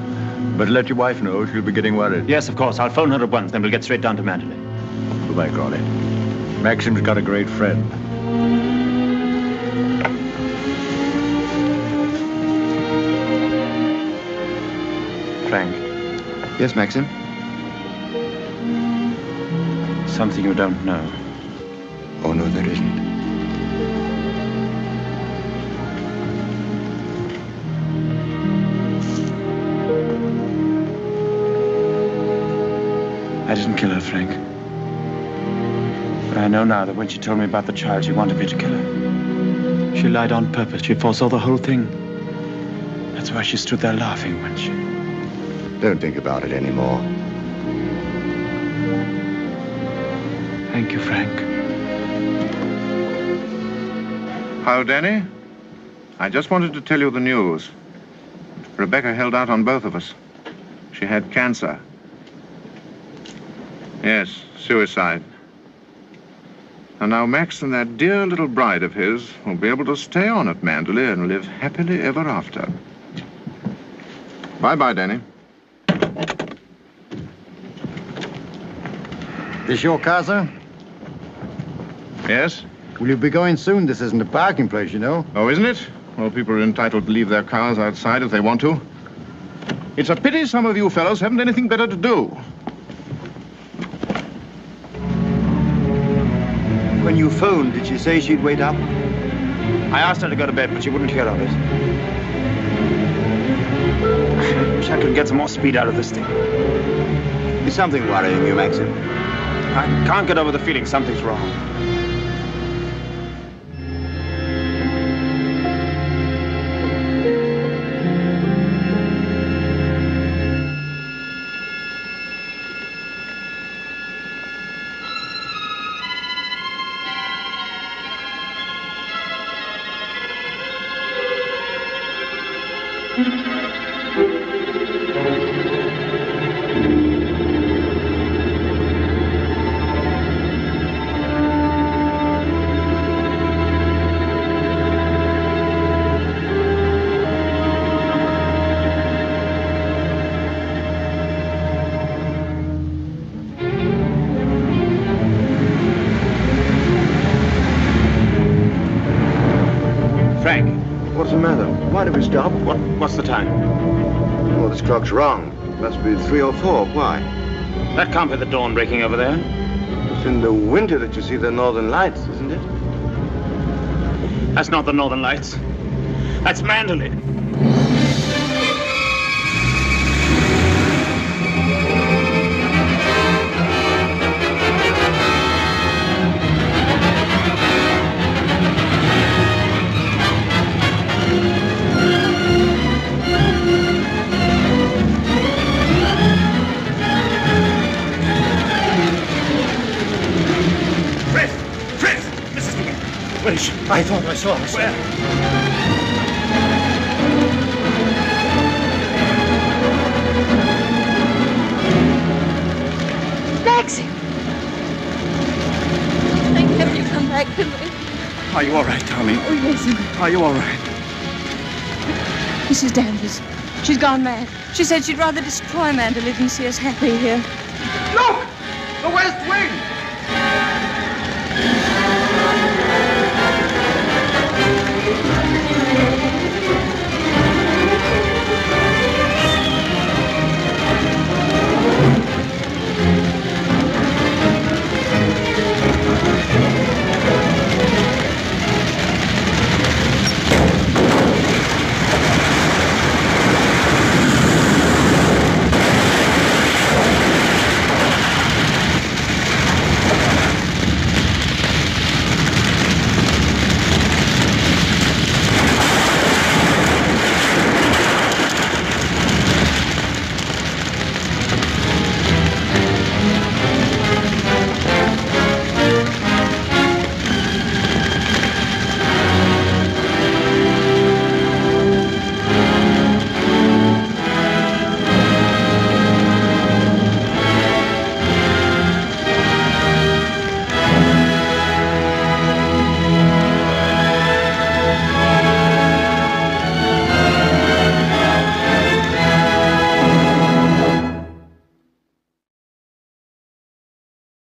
But let your wife know. She'll be getting worried. Yes, of course. I'll phone her at once, then we'll get straight down to Mandalay. Goodbye, Crawley. Maxim's got a great friend. Frank. Yes, Maxim? Something you don't know. Oh, no, there isn't. I didn't kill her, Frank. But I know now that when she told me about the child, she wanted me to kill her. She lied on purpose. She foresaw the whole thing. That's why she stood there laughing when she... Don't think about it anymore. Thank you, Frank. Hello, Danny. I just wanted to tell you the news. Rebecca held out on both of us. She had cancer. Yes, suicide. And now Max and that dear little bride of his will be able to stay on at Mandalay and live happily ever after. Bye-bye, Danny. This your car, sir? Yes? Will you be going soon? This isn't a parking place, you know. Oh, isn't it? Well, people are entitled to leave their cars outside if they want to. It's a pity some of you fellows haven't anything better to do. When you phoned, did she say she'd wait up? I asked her to go to bed, but she wouldn't hear of it. I wish I could get some more speed out of this thing. Is something worrying you, Maxim? I can't get over the feeling something's wrong. What's the matter? Why did we stop? What's the time? Well, this clock's wrong. It must be 3 or 4. Why? That can't be the dawn breaking over there. It's in the winter that you see the northern lights, isn't it? That's not the northern lights. That's Mandalay. Where is she? I thought I saw her. Where? Maxim! Thank heaven you come back to me. Are you all right, darling? Oh, yes. Are you all right? Mrs. Danvers. She's gone mad. She said she'd rather destroy Mandalay than see us happy here. Look! The West Wing!